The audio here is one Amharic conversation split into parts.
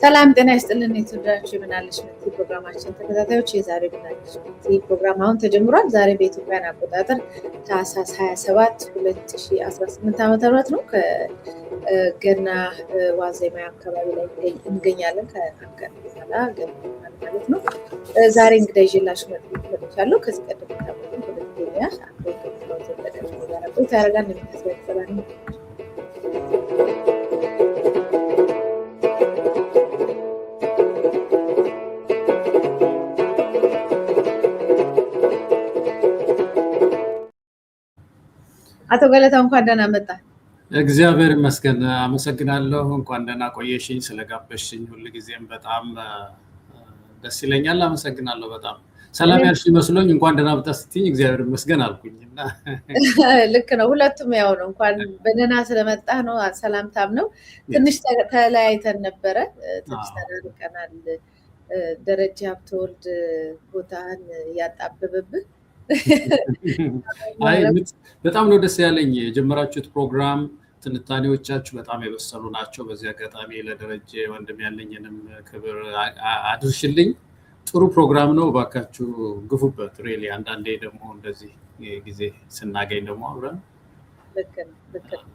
ሰላም ጤና ይስጥልን። የተወደዳችሁ የምናለሽ መቲ ፕሮግራማችን ተከታታዮች የዛሬ ምናለሽ መቲ ፕሮግራም አሁን ተጀምሯል። ዛሬ በኢትዮጵያን አቆጣጠር ታህሳስ 27 2018 ዓ.ም ነው። ከገና ዋዜማ አካባቢ ላይ እንገኛለን። ከአንቀር በኋላ ገና ማለት ነው። ዛሬ እንግዳ ይዤላችሁ መጥቻለሁ። ከዚህ ቀደም ታውቁት በኢትዮጵያ አቆጣጠር ተደረገ ጋር ቆይታ ያደርጋል። እንደምትሰበሰባን አቶ ገለታ እንኳን ደህና መጣ። እግዚአብሔር ይመስገን። አመሰግናለሁ። እንኳን ደህና ቆየሽኝ። ስለጋበሽኝ ሁልጊዜም በጣም ደስ ይለኛል። አመሰግናለሁ በጣም። ሰላም ያልሽ መስሎኝ እንኳን ደህና መጣ ስትይኝ እግዚአብሔር ይመስገን አልኩኝና ልክ ነው። ሁለቱም ያው ነው። እንኳን በደህና ስለመጣህ ነው። ሰላምታም ነው። ትንሽ ተለያይተን ነበረ። ትንሽ ተራርቀናል። ደረጃ ሀብተወልድ ቦታን ያጣበበብህ በጣም ነው ደስ ያለኝ። የጀመራችሁት ፕሮግራም ትንታኔዎቻችሁ በጣም የበሰሉ ናቸው። በዚህ አጋጣሚ ለደረጀ ወንድም ያለኝንም ክብር አድርሽልኝ። ጥሩ ፕሮግራም ነው። እባካችሁ ግፉበት። ሪሊ አንዳንዴ ደግሞ እንደዚህ ጊዜ ስናገኝ ደግሞ አብረን ልክ ነው።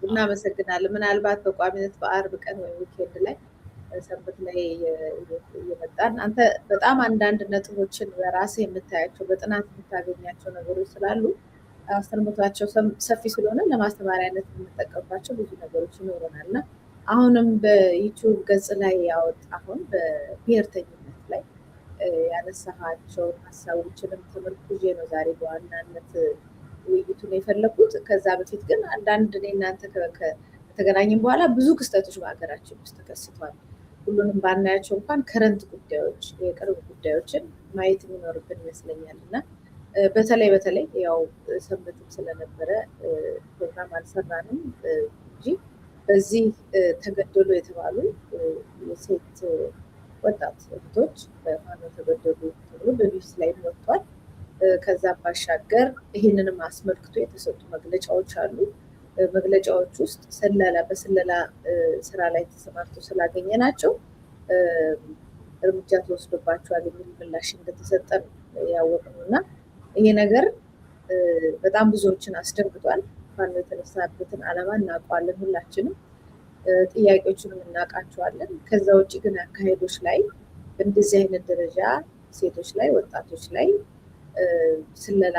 እናመሰግናለን። ምናልባት በቋሚነት በአርብ ቀን ወይ ዊኬንድ ላይ ሰንበት ላይ እየመጣን አንተ በጣም አንዳንድ ነጥቦችን በራስህ የምታያቸው በጥናት የምታገኛቸው ነገሮች ስላሉ አስተምሮታቸው ሰፊ ስለሆነ ለማስተማሪያነት የምንጠቀምባቸው ብዙ ነገሮች ይኖረናል እና አሁንም በዩቲዩብ ገጽ ላይ አሁን በብሔርተኝነት ላይ ያነሳሃቸውን ሀሳቦችንም ተመርኩዤ ነው ዛሬ በዋናነት ውይይቱን የፈለኩት። ከዛ በፊት ግን አንዳንድ እኔ እናንተ ከተገናኘን በኋላ ብዙ ክስተቶች በሀገራችን ውስጥ ተከስተዋል። ሁሉንም ባናያቸው እንኳን ከረንት ጉዳዮች የቅርብ ጉዳዮችን ማየት የሚኖርብን ይመስለኛል እና በተለይ ያው ሰንበትም ስለነበረ ፕሮግራም አልሰራንም እንጂ በዚህ ተገደሉ የተባሉ የሴት ወጣት እህቶች በፋኖ ተገደሉ ተብሎ በቢቢሲ ላይ ወጥቷል። ከዛም ባሻገር ይህንንም አስመልክቶ የተሰጡ መግለጫዎች አሉ። መግለጫዎች ውስጥ በስለላ ስራ ላይ ተሰማርተው ስላገኘ ናቸው እርምጃ ተወስዶባቸዋል የሚል ምላሽ እንደተሰጠ ያወቅነው እና ይሄ ነገር በጣም ብዙዎችን አስደንግጧል። ፋኖ የተነሳበትን ዓላማ እናውቀዋለን፣ ሁላችንም ጥያቄዎችንም እናውቃቸዋለን። ከዛ ውጭ ግን አካሄዶች ላይ በእንደዚህ አይነት ደረጃ ሴቶች ላይ ወጣቶች ላይ ስለላ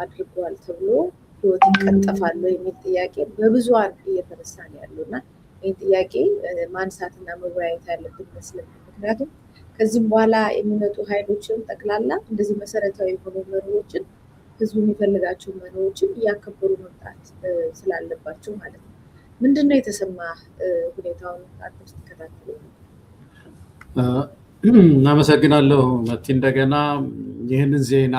አድርጓል ተብሎ ህይወት ይቀጠፋሉ የሚል ጥያቄ በብዙሃን እየተነሳ ነው ያለው እና ይህን ጥያቄ ማንሳትና መወያየት ያለብን ይመስለኛል። ምክንያቱም ከዚህም በኋላ የሚመጡ ኃይሎችን ጠቅላላ እንደዚህ መሰረታዊ የሆኑ መርሆችን ህዝቡ የሚፈልጋቸው መርሆችን እያከበሩ መምጣት ስላለባቸው ማለት ነው። ምንድነው የተሰማ ሁኔታውን አንተ ስትከታተል? እናመሰግናለሁ መቲ። እንደገና ይህንን ዜና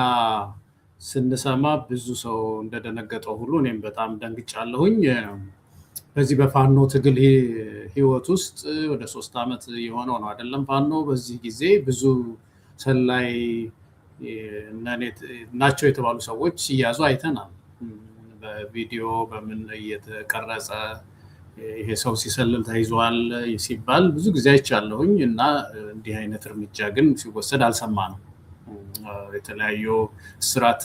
ስንሰማ ብዙ ሰው እንደደነገጠው ሁሉ እኔም በጣም ደንግጫለሁኝ። በዚህ በፋኖ ትግል ህይወት ውስጥ ወደ 3 ዓመት የሆነው ነው አይደለም? ፋኖ በዚህ ጊዜ ብዙ ሰላይ ናቸው የተባሉ ሰዎች ሲያዙ አይተናል። በቪዲዮ በምን እየተቀረጸ ይሄ ሰው ሲሰልል ተይዟል ሲባል ብዙ ጊዜ አይቻለሁኝ እና እንዲህ አይነት እርምጃ ግን ሲወሰድ አልሰማንም። የተለያዩ እስራት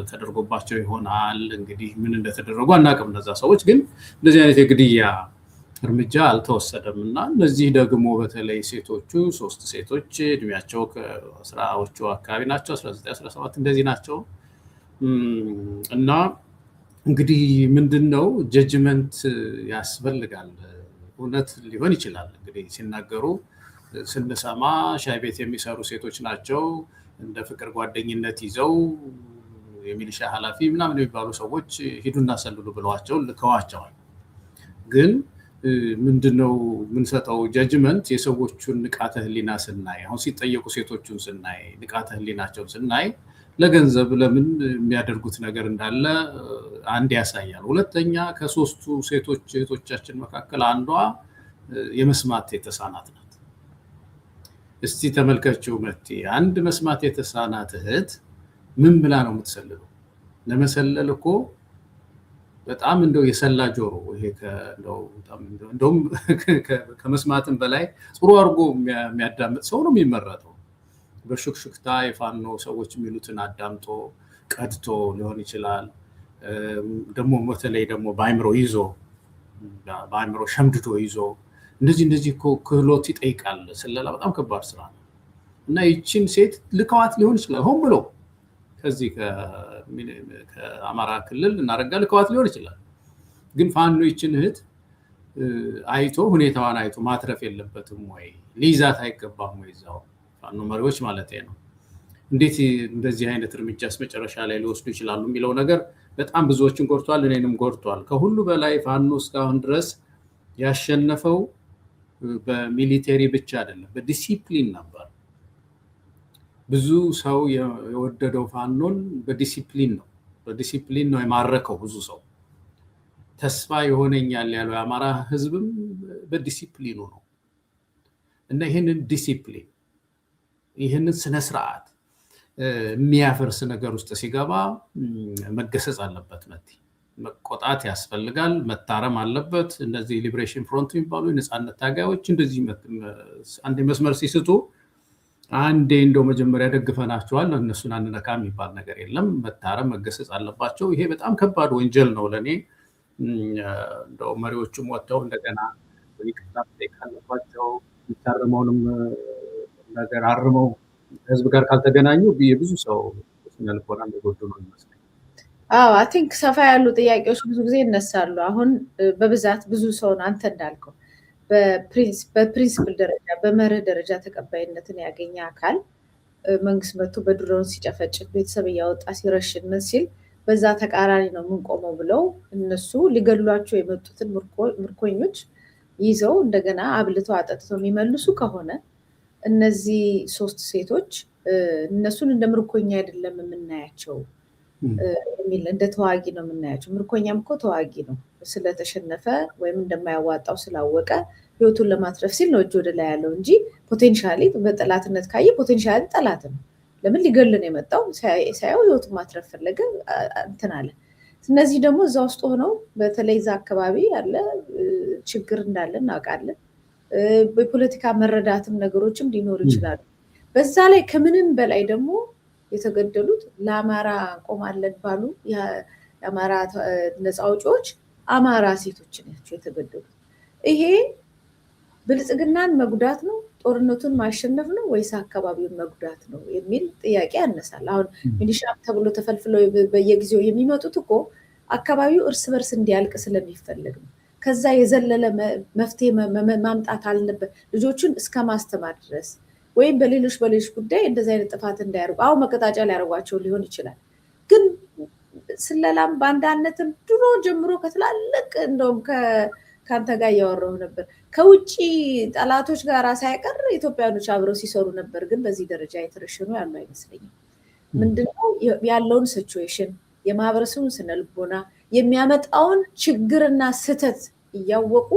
ተደርጎባቸው ይሆናል። እንግዲህ ምን እንደተደረጉ አናውቅም። እነዛ ሰዎች ግን እንደዚህ አይነት የግድያ እርምጃ አልተወሰደም እና እነዚህ ደግሞ በተለይ ሴቶቹ 3 ሴቶች እድሜያቸው ከ10ዎቹ አካባቢ ናቸው፣ 19 17 እንደዚህ ናቸው እና እንግዲህ ምንድነው ጀጅመንት ያስፈልጋል። እውነት ሊሆን ይችላል እንግዲህ ሲናገሩ ስንሰማ ሻይ ቤት የሚሰሩ ሴቶች ናቸው እንደ ፍቅር ጓደኝነት ይዘው የሚሊሻ ኃላፊ ምናምን የሚባሉ ሰዎች ሂዱና ሰልሉ ብለዋቸው ልከዋቸዋል። ግን ምንድነው የምንሰጠው ጀጅመንት? የሰዎቹን ንቃተ ህሊና ስናይ፣ አሁን ሲጠየቁ ሴቶቹን ስናይ፣ ንቃተ ህሊናቸውን ስናይ ለገንዘብ ለምን የሚያደርጉት ነገር እንዳለ አንድ ያሳያል። ሁለተኛ ከ3ቱ ሴቶች እህቶቻችን መካከል አንዷ የመስማት የተሳናት ናት። እስቲ ተመልከችው መቲ፣ አንድ መስማት የተሳናት እህት ምን ብላ ነው የምትሰልለው? ለመሰለል እኮ በጣም እንደው የሰላ ጆሮ ይሄ እንደውም ከመስማትም በላይ ጥሩ አድርጎ የሚያዳምጥ ሰው ነው የሚመረጠው። በሹክሹክታ የፋኖ ሰዎች የሚሉትን አዳምጦ ቀድቶ ሊሆን ይችላል። ደግሞ በተለይ ደግሞ በአእምሮ ሸምድዶ ይዞ እንደዚህ እኮ ክህሎት ይጠይቃል። ስለላ በጣም ከባድ ስራ ነው እና ይችን ሴት ልከዋት ሊሆን ይችላል ሆን ብሎ ከዚህ ከአማራ ክልል እናረጋ ልከዋት ሊሆን ይችላል። ግን ፋኖ ይችን እህት አይቶ ሁኔታዋን አይቶ ማትረፍ የለበትም ወይ? ሊይዛት አይገባም ወይ? እዛው ፋኖ መሪዎች ማለት ነው። እንዴት እንደዚህ አይነት እርምጃስ መጨረሻ ላይ ሊወስዱ ይችላሉ የሚለው ነገር በጣም ብዙዎችን ጎድቷል፣ እኔንም ጎድቷል። ከሁሉ በላይ ፋኖ እስካሁን ድረስ ያሸነፈው በሚሊቴሪ ብቻ አይደለም፣ በዲሲፕሊን ነበር። ብዙ ሰው የወደደው ፋኖን በዲሲፕሊን ነው የማረከው። ብዙ ሰው ተስፋ ይሆነኛል ያለው የአማራ ህዝብም በዲሲፕሊኑ ነው እና ይህንን ዲሲፕሊን ይህንን ስነስርዓት የሚያፈርስ ነገር ውስጥ ሲገባ መገሰጽ አለበት። መቆጣት ያስፈልጋል፣ መታረም አለበት። እነዚህ ሊብሬሽን ፍሮንት የሚባሉ የነፃነት ታጋዮች እንደዚህ አንድ መስመር ሲስቱ አንዴ እንደው መጀመሪያ ደግፈናቸዋል እነሱን አንነካ የሚባል ነገር የለም። መታረም መገሰጽ አለባቸው። ይሄ በጣም ከባድ ወንጀል ነው ለእኔ። እንደው መሪዎቹም ወጥተው እንደገና ይቅርታ መጠየቅ አለባቸው። የሚታረመውንም ነገር አርመው ህዝብ ጋር ካልተገናኙ የብዙ ሰው ስነልቦና እንደጎዱ ነው ይመስለኛል። አይ ቲንክ ሰፋ ያሉ ጥያቄዎች ብዙ ጊዜ ይነሳሉ። አሁን በብዛት ብዙ ሰውን አንተ እንዳልከው በፕሪንሲፕል ደረጃ በመርህ ደረጃ ተቀባይነትን ያገኘ አካል መንግስት መጥቶ በድሮን ሲጨፈጭፍ ቤተሰብ እያወጣ ሲረሽን ምን ሲል በዛ ተቃራኒ ነው የምንቆመው ብለው እነሱ ሊገሏቸው የመጡትን ምርኮኞች ይዘው እንደገና አብልተው አጠጥተው የሚመልሱ ከሆነ እነዚህ 3 ሴቶች እነሱን እንደ ምርኮኛ አይደለም የምናያቸው የሚል እንደ ተዋጊ ነው የምናያቸው። ምርኮኛም እኮ ተዋጊ ነው። ስለተሸነፈ ወይም እንደማያዋጣው ስላወቀ ህይወቱን ለማትረፍ ሲል ነው እጅ ወደ ላይ ያለው እንጂ ፖቴንሻሊ በጠላትነት ካየ ፖቴንሻሊ ጠላት ነው። ለምን ሊገልን የመጣው ሳያው ህይወቱን ማትረፍ ፈለገ እንትን አለ። እነዚህ ደግሞ እዛ ውስጥ ሆነው በተለይ እዛ አካባቢ ያለ ችግር እንዳለ እናውቃለን። በፖለቲካ መረዳትም ነገሮችም ሊኖሩ ይችላሉ። በዛ ላይ ከምንም በላይ ደግሞ የተገደሉት ለአማራ ቆማለን ባሉ የአማራ ነፃ አውጪዎች አማራ ሴቶች ናቸው የተገደሉት። ይሄ ብልጽግናን መጉዳት ነው፣ ጦርነቱን ማሸነፍ ነው ወይስ አካባቢውን መጉዳት ነው የሚል ጥያቄ ያነሳል። አሁን ሚሊሻ ተብሎ ተፈልፍለው በየጊዜው የሚመጡት እኮ አካባቢው እርስ በርስ እንዲያልቅ ስለሚፈልግ ነው። ከዛ የዘለለ መፍትሄ ማምጣት አልነበረ ልጆቹን እስከ ማስተማር ድረስ ወይም በሌሎች ጉዳይ እንደዚህ አይነት ጥፋት እንዳያደርጉ አሁን መቀጣጫ ሊያደርጓቸው ሊሆን ይችላል። ግን ስለላም ባንዳነትም ድሮ ጀምሮ ከትላልቅ እንደውም ከአንተ ጋር እያወራሁ ነበር ከውጭ ጠላቶች ጋር ሳይቀር ኢትዮጵያኖች አብረው ሲሰሩ ነበር። ግን በዚህ ደረጃ የተረሸኑ ያሉ አይመስለኝም። ምንድነው ያለውን ሲቹዌሽን የማህበረሰቡን ስነልቦና የሚያመጣውን ችግርና ስህተት እያወቁ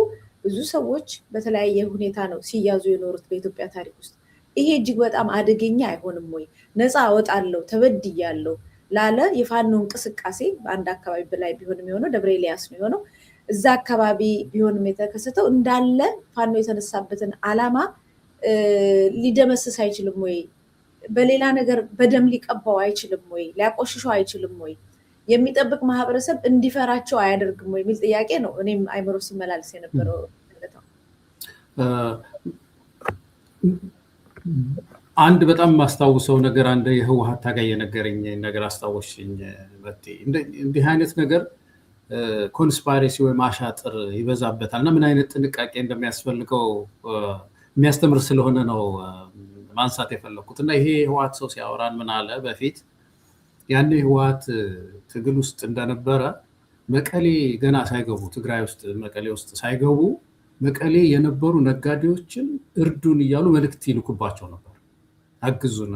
ብዙ ሰዎች በተለያየ ሁኔታ ነው ሲያዙ የኖሩት በኢትዮጵያ ታሪክ ውስጥ። ይሄ እጅግ በጣም አደገኛ አይሆንም ወይ? ነፃ አወጣለሁ ተበድያለሁ ላለ የፋኖ እንቅስቃሴ በአንድ አካባቢ በላይ ቢሆን የሚሆነው ደብረ ኤልያስ ነው የሆነው። እዛ አካባቢ ቢሆንም የተከሰተው እንዳለ ፋኖ የተነሳበትን ዓላማ ሊደመስስ አይችልም ወይ? በሌላ ነገር በደም ሊቀባው አይችልም ወይ? ሊያቆሽሸው አይችልም ወይ? የሚጠብቅ ማህበረሰብ እንዲፈራቸው አያደርግም ወይ የሚል ጥያቄ ነው እኔም አይምሮ ሲመላለስ የነበረው። አንድ በጣም የማስታውሰው ነገር አንድ የህወሓት ታጋይ የነገረኝ ነገር አስታወስሽኝ። እንዲህ አይነት ነገር ኮንስፓይሬሲ ወይም አሻጥር ይበዛበታል እና ምን አይነት ጥንቃቄ እንደሚያስፈልገው የሚያስተምር ስለሆነ ነው ማንሳት የፈለኩት። እና ይሄ የህወሓት ሰው ሲያወራን ምን አለ በፊት ያኔ ህወሓት ትግል ውስጥ እንደነበረ መቀሌ ገና ሳይገቡ ትግራይ ውስጥ መቀሌ ውስጥ ሳይገቡ መቀሌ የነበሩ ነጋዴዎችን እርዱን እያሉ መልእክት ይልኩባቸው ነበር። አግዙን፣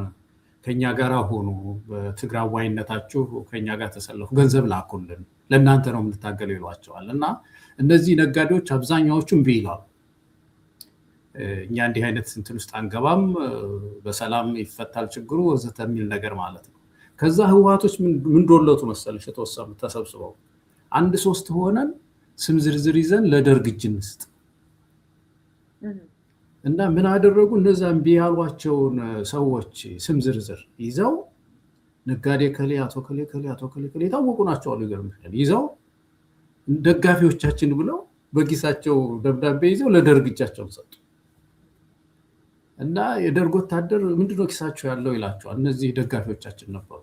ከኛ ጋር ሆኑ፣ በትግራዋይነታችሁ ከኛ ጋር ተሰለፉ፣ ገንዘብ ላኩልን፣ ለእናንተ ነው የምንታገለው ይሏቸዋል። እና እነዚህ ነጋዴዎች አብዛኛዎቹ እምቢ ይላሉ። እኛ እንዲህ አይነት እንትን ውስጥ አንገባም፣ በሰላም ይፈታል ችግሩ ወዘተ የሚል ነገር ማለት ነው። ከዛ ህወሓቶች ምን ዶለቱ መሰለሽ የተወሰኑ ተሰብስበው አንድ 3 ሆነን ስም ዝርዝር ይዘን ለደርግ እጅ እንስጥ እና ምን አደረጉ? እነዛ እምቢ ያሏቸውን ሰዎች ስም ዝርዝር ይዘው ነጋዴ ከሌ አቶ ከሌ ከሌ አቶ ከሌ ከሌ የታወቁ ናቸው አሉ። ይገርምሻል። ይዘው ደጋፊዎቻችን ብለው በኪሳቸው ደብዳቤ ይዘው ለደርግ እጃቸውን ሰጡ እና የደርግ ወታደር ምንድነው ኪሳቸው ያለው ይላቸዋል። እነዚህ ደጋፊዎቻችን ነበሩ፣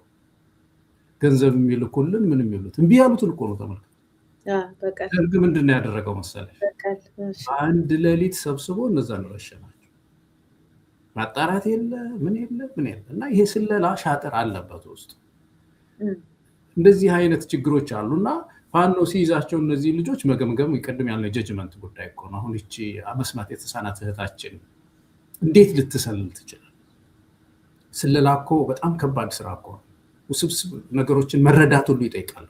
ገንዘብ የሚልኩልን ምን የሚሉት እምቢ ያሉትን እኮ ነው። ተመልከቱ። ደርግ ምንድነው ያደረገው መሰለሽ? አንድ ሌሊት ሰብስቦ እነዛን ረሸናቸው። ማጣራት የለ ምን የለ እና ይሄ ስለላ ሻጥር አለበት ውስጥ። እንደዚህ አይነት ችግሮች አሉና ፋኖ ሲይዛቸው እነዚህ ልጆች መገምገም ይቀድም ያለ ጀጅመንት ጉዳይ እኮ ነው። አሁን እቺ መስማት የተሳናት እህታችን እንዴት ልትሰልል ትችላል? ስለላ እኮ በጣም ከባድ ስራ እኮ ነው። ውስብስብ ነገሮችን መረዳት ሁሉ ይጠይቃል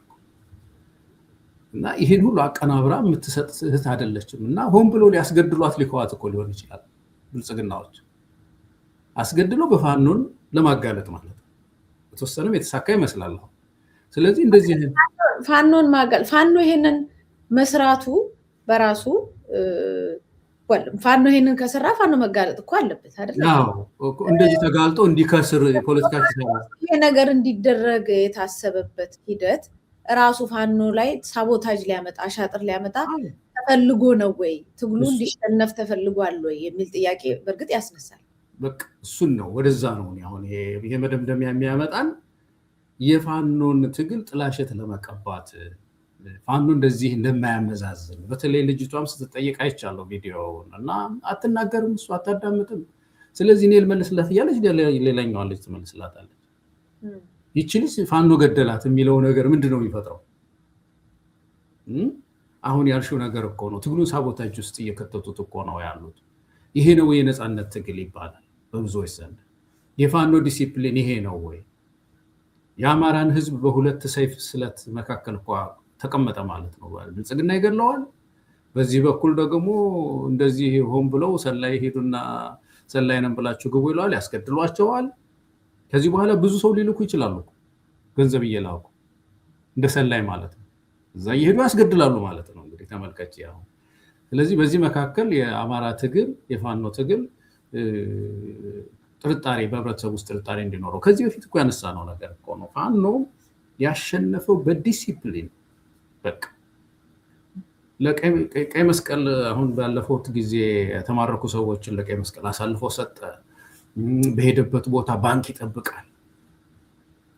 እና ይሄን ሁሉ አቀናብራ የምትሰጥ እህት አይደለችም። እና ሆን ብሎ ሊያስገድሏት ሊከዋት እኮ ሊሆን ይችላል። ብልጽግናዎች አስገድለው በፋኖን ለማጋለጥ ማለት ነው። በተወሰነም የተሳካ ይመስላል። ስለዚህ እንደዚህ ፋኖን ማጋል ፋኖ ይሄንን መስራቱ በራሱ ፋኖ ይሄንን ከሰራ ፋኖ መጋለጥ እኮ አለበት አይደል? እንደዚህ ተጋልጦ እንዲከስር ፖለቲካ ይሄ ነገር እንዲደረግ የታሰበበት ሂደት ራሱ ፋኖ ላይ ሳቦታጅ ሊያመጣ አሻጥር ሊያመጣ ተፈልጎ ነው ወይ? ትግሉ እንዲሸነፍ ተፈልጓል ወይ የሚል ጥያቄ በእርግጥ ያስነሳል። በቃ እሱን ነው ወደዛ ነው አሁን ይሄ መደምደሚያ የሚያመጣን የፋኖን ትግል ጥላሸት ለመቀባት ፋኖ እንደዚህ እንደማያመዛዝን በተለይ ልጅቷም ስትጠይቅ አይቻለሁ ቪዲዮውን እና አትናገርም፣ እሱ አታዳምጥም። ስለዚህ እኔ ልመልስላት እያለች ሌላኛዋ ልጅ ትመልስላታለች። ይቺ ልጅ ፋኖ ገደላት የሚለው ነገር ምንድን ነው የሚፈጥረው? አሁን ያልሽው ነገር እኮ ነው። ትግሉን ሳቦታጅ ውስጥ እየከተቱት እኮ ነው ያሉት። ይሄ ነው የነፃነት ትግል ይባላል በብዙዎች ዘንድ። የፋኖ ዲሲፕሊን ይሄ ነው ወይ? የአማራን ህዝብ በሁለት ሰይፍ ስለት መካከል እኮ ተቀመጠ ማለት ነው። ብልጽግና ይገድለዋል፣ በዚህ በኩል ደግሞ እንደዚህ ሆን ብለው ሰላይ ሄዱና ሰላይ ነን ብላችሁ ግቡ ይለዋል፣ ያስገድሏቸዋል። ከዚህ በኋላ ብዙ ሰው ሊልኩ ይችላሉ፣ ገንዘብ እየላኩ እንደ ሰላይ ማለት ነው። እዛ እየሄዱ ያስገድላሉ ማለት ነው። እንግዲህ ተመልከች ያው። ስለዚህ በዚህ መካከል የአማራ ትግል የፋኖ ትግል ጥርጣሬ በህብረተሰብ ውስጥ ጥርጣሬ እንዲኖረው ከዚህ በፊት እኮ ያነሳ ነው ነገር እኮ ነው። ፋኖ ያሸነፈው በዲሲፕሊን በቃ ለቀይ መስቀል አሁን ባለፈው ጊዜ የተማረኩ ሰዎችን ለቀይ መስቀል አሳልፎ ሰጠ። በሄደበት ቦታ ባንክ ይጠብቃል።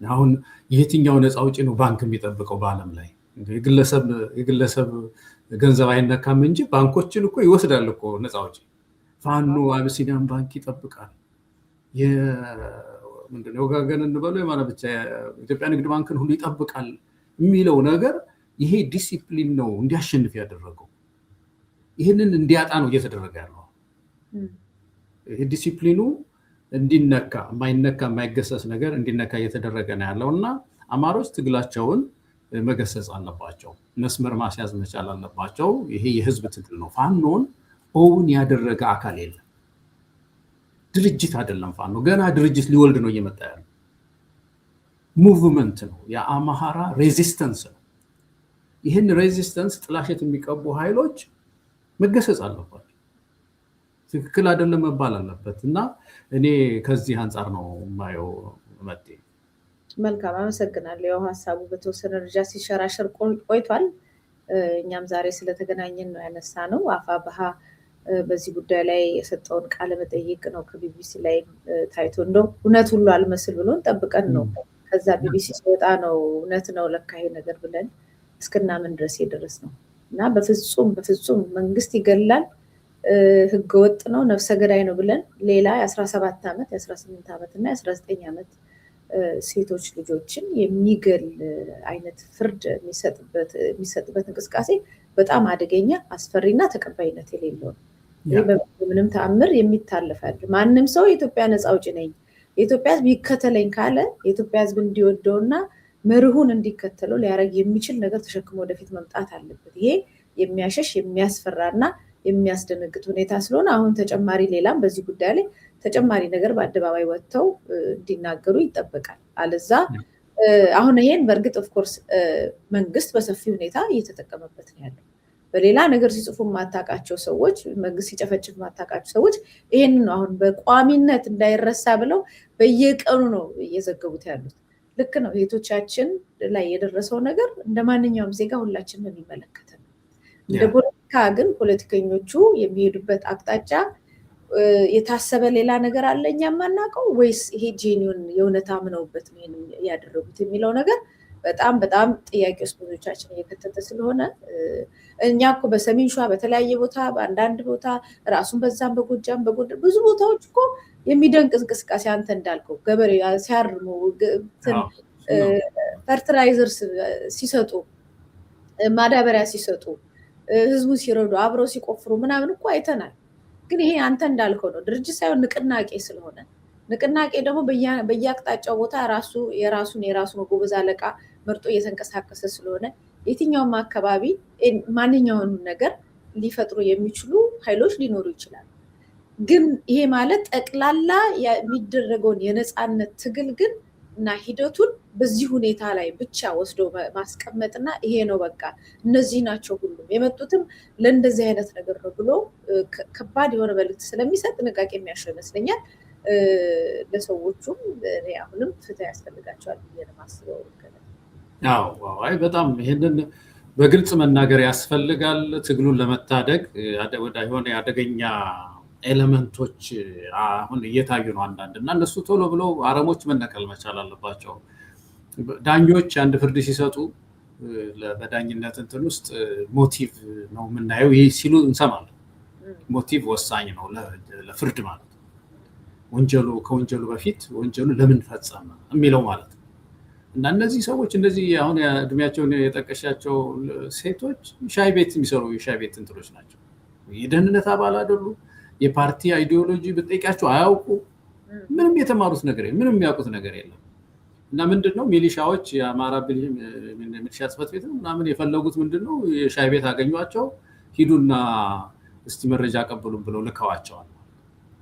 አሁን የትኛው ነፃ አውጪ ነው ባንክ የሚጠብቀው በዓለም ላይ? የግለሰብ ገንዘብ አይነካም እንጂ ባንኮችን እኮ ይወስዳል እኮ ነፃ አውጪ። ፋኖ አቢሲኒያን ባንክ ይጠብቃል። የወጋገን እንበለው የማነ ብቻ ኢትዮጵያ ንግድ ባንክን ሁሉ ይጠብቃል የሚለው ነገር ይሄ ዲሲፕሊን ነው እንዲያሸንፍ ያደረገው። ይህንን እንዲያጣ ነው እየተደረገ ያለው። ይሄ ዲሲፕሊኑ እንዲነካ የማይነካ የማይገሰስ ነገር እንዲነካ እየተደረገ ነው ያለው እና አማሮች ትግላቸውን መገሰጽ አለባቸው፣ መስመር ማስያዝ መቻል አለባቸው። ይሄ የህዝብ ትግል ነው። ፋኖን ኦውን ያደረገ አካል የለም። ድርጅት አይደለም ፋኖ፣ ገና ድርጅት ሊወልድ ነው እየመጣ ያለው። ሙቭመንት ነው፣ የአማራ ሬዚስተንስ ነው። ይህን ሬዚስተንስ ጥላሸት የሚቀቡ ኃይሎች መገሰጽ አለባቸው። ትክክል አይደለም መባል አለበት እና እኔ ከዚህ አንጻር ነው የማየው። መጤ መልካም አመሰግናለሁ። ያው ሀሳቡ በተወሰነ ደረጃ ሲሸራሸር ቆይቷል። እኛም ዛሬ ስለተገናኘን ነው ያነሳ ነው። አፋብኃ በዚህ ጉዳይ ላይ የሰጠውን ቃለ መጠይቅ ነው ከቢቢሲ ላይ ታይቶ እንደው እውነት ሁሉ አልመስል ብሎን ጠብቀን ነው ከዛ ቢቢሲ ሲወጣ ነው እውነት ነው ለካ ይሄ ነገር ብለን እስክናምን ድረስ የደረስ ነው እና በፍጹም መንግስት ይገላል፣ ህገወጥ ነው፣ ነፍሰ ገዳይ ነው ብለን ሌላ የ17 ዓመት የ18 ዓመት እና የ19 ዓመት ሴቶች ልጆችን የሚገል አይነት ፍርድ የሚሰጥበት እንቅስቃሴ በጣም አደገኛ አስፈሪና ተቀባይነት የሌለው ነው። ይህ በምንም ተአምር የሚታለፍ አይደለም። ማንም ሰው የኢትዮጵያ ነፃ አውጪ ነኝ የኢትዮጵያ ህዝብ ይከተለኝ ካለ የኢትዮጵያ ህዝብ እንዲወደውና መርሁን እንዲከተለው ሊያደርግ የሚችል ነገር ተሸክሞ ወደፊት መምጣት አለበት። ይሄ የሚያሸሽ የሚያስፈራና የሚያስደነግጥ ሁኔታ ስለሆነ አሁን ተጨማሪ ሌላም በዚህ ጉዳይ ላይ ተጨማሪ ነገር በአደባባይ ወጥተው እንዲናገሩ ይጠበቃል። አለዛ አሁን ይሄን በእርግጥ ኦፍኮርስ መንግስት በሰፊ ሁኔታ እየተጠቀመበት ነው ያለው። በሌላ ነገር ሲጽፉ የማታውቃቸው ሰዎች፣ መንግስት ሲጨፈጭፍ የማታውቃቸው ሰዎች ይሄንን ነው አሁን በቋሚነት እንዳይረሳ ብለው በየቀኑ ነው እየዘገቡት ያሉት። ልክ ነው። እህቶቻችን ላይ የደረሰው ነገር እንደ ማንኛውም ዜጋ ሁላችንም የሚመለከተን ነው። እንደ ፖለቲካ ግን ፖለቲከኞቹ የሚሄዱበት አቅጣጫ የታሰበ ሌላ ነገር አለ እኛ የማናውቀው ወይስ ይሄ ጄኒውን የእውነት አምነውበት ነው ያደረጉት የሚለው ነገር በጣም በጣም ጥያቄ ውስጥ ብዙዎቻችን እየከተተ ስለሆነ እኛ እኮ በሰሜን ሸዋ በተለያየ ቦታ በአንዳንድ ቦታ ራሱን በዛም በጎጃም በጎንደር ብዙ ቦታዎች እኮ የሚደንቅ እንቅስቃሴ አንተ እንዳልከው ገበሬ ሲያርሙ ፈርትላይዘርስ ሲሰጡ ማዳበሪያ ሲሰጡ ህዝቡ ሲረዱ አብረው ሲቆፍሩ ምናምን እኮ አይተናል። ግን ይሄ አንተ እንዳልከው ነው፣ ድርጅት ሳይሆን ንቅናቄ ስለሆነ ንቅናቄ ደግሞ በየአቅጣጫው ቦታ የራሱን ጎበዝ አለቃ መርጦ እየተንቀሳቀሰ ስለሆነ የትኛውም አካባቢ ማንኛውንም ነገር ሊፈጥሩ የሚችሉ ኃይሎች ሊኖሩ ይችላሉ። ግን ይሄ ማለት ጠቅላላ የሚደረገውን የነፃነት ትግል ግን እና ሂደቱን በዚህ ሁኔታ ላይ ብቻ ወስዶ ማስቀመጥና ይሄ ነው በቃ እነዚህ ናቸው ሁሉም የመጡትም ለእንደዚህ አይነት ነገር ነው ብሎ ከባድ የሆነ መልዕክት ስለሚሰጥ ጥንቃቄ የሚያሻ ይመስለኛል። ለሰዎቹም አሁንም ፍትህ ያስፈልጋቸዋል ብዬ ነው የማስበው። አይ በጣም ይሄንን በግልጽ መናገር ያስፈልጋል። ትግሉን ለመታደግ የሆነ አደገኛ ኤሌመንቶች አሁን እየታዩ ነው አንዳንድ እና እነሱ ቶሎ ብለው አረሞች መነቀል መቻል አለባቸው። ዳኞች አንድ ፍርድ ሲሰጡ በዳኝነት እንትን ውስጥ ሞቲቭ ነው የምናየው ይህ ሲሉ እንሰማለን። ሞቲቭ ወሳኝ ነው ለፍርድ ማለት ነው። ከወንጀሉ በፊት ወንጀሉ ለምን ፈጸመ የሚለው ማለት ነው። እና እነዚህ ሰዎች እንደዚህ አሁን እድሜያቸውን የጠቀሻቸው ሴቶች ሻይ ቤት የሚሰሩ የሻይ ቤት እንትኖች ናቸው። የደህንነት አባል አይደሉ። የፓርቲ አይዲዮሎጂ ብጠይቃቸው አያውቁ። ምንም የተማሩት ነገር የለም፣ ምንም የሚያውቁት ነገር የለም። እና ምንድነው ሚሊሻዎች የአማራ ሚሊሻ ጽሕፈት ቤት ምናምን የፈለጉት ምንድነው የሻይ ቤት አገኟቸው፣ ሂዱና እስቲ መረጃ ቀበሉን ብለው ልከዋቸዋል።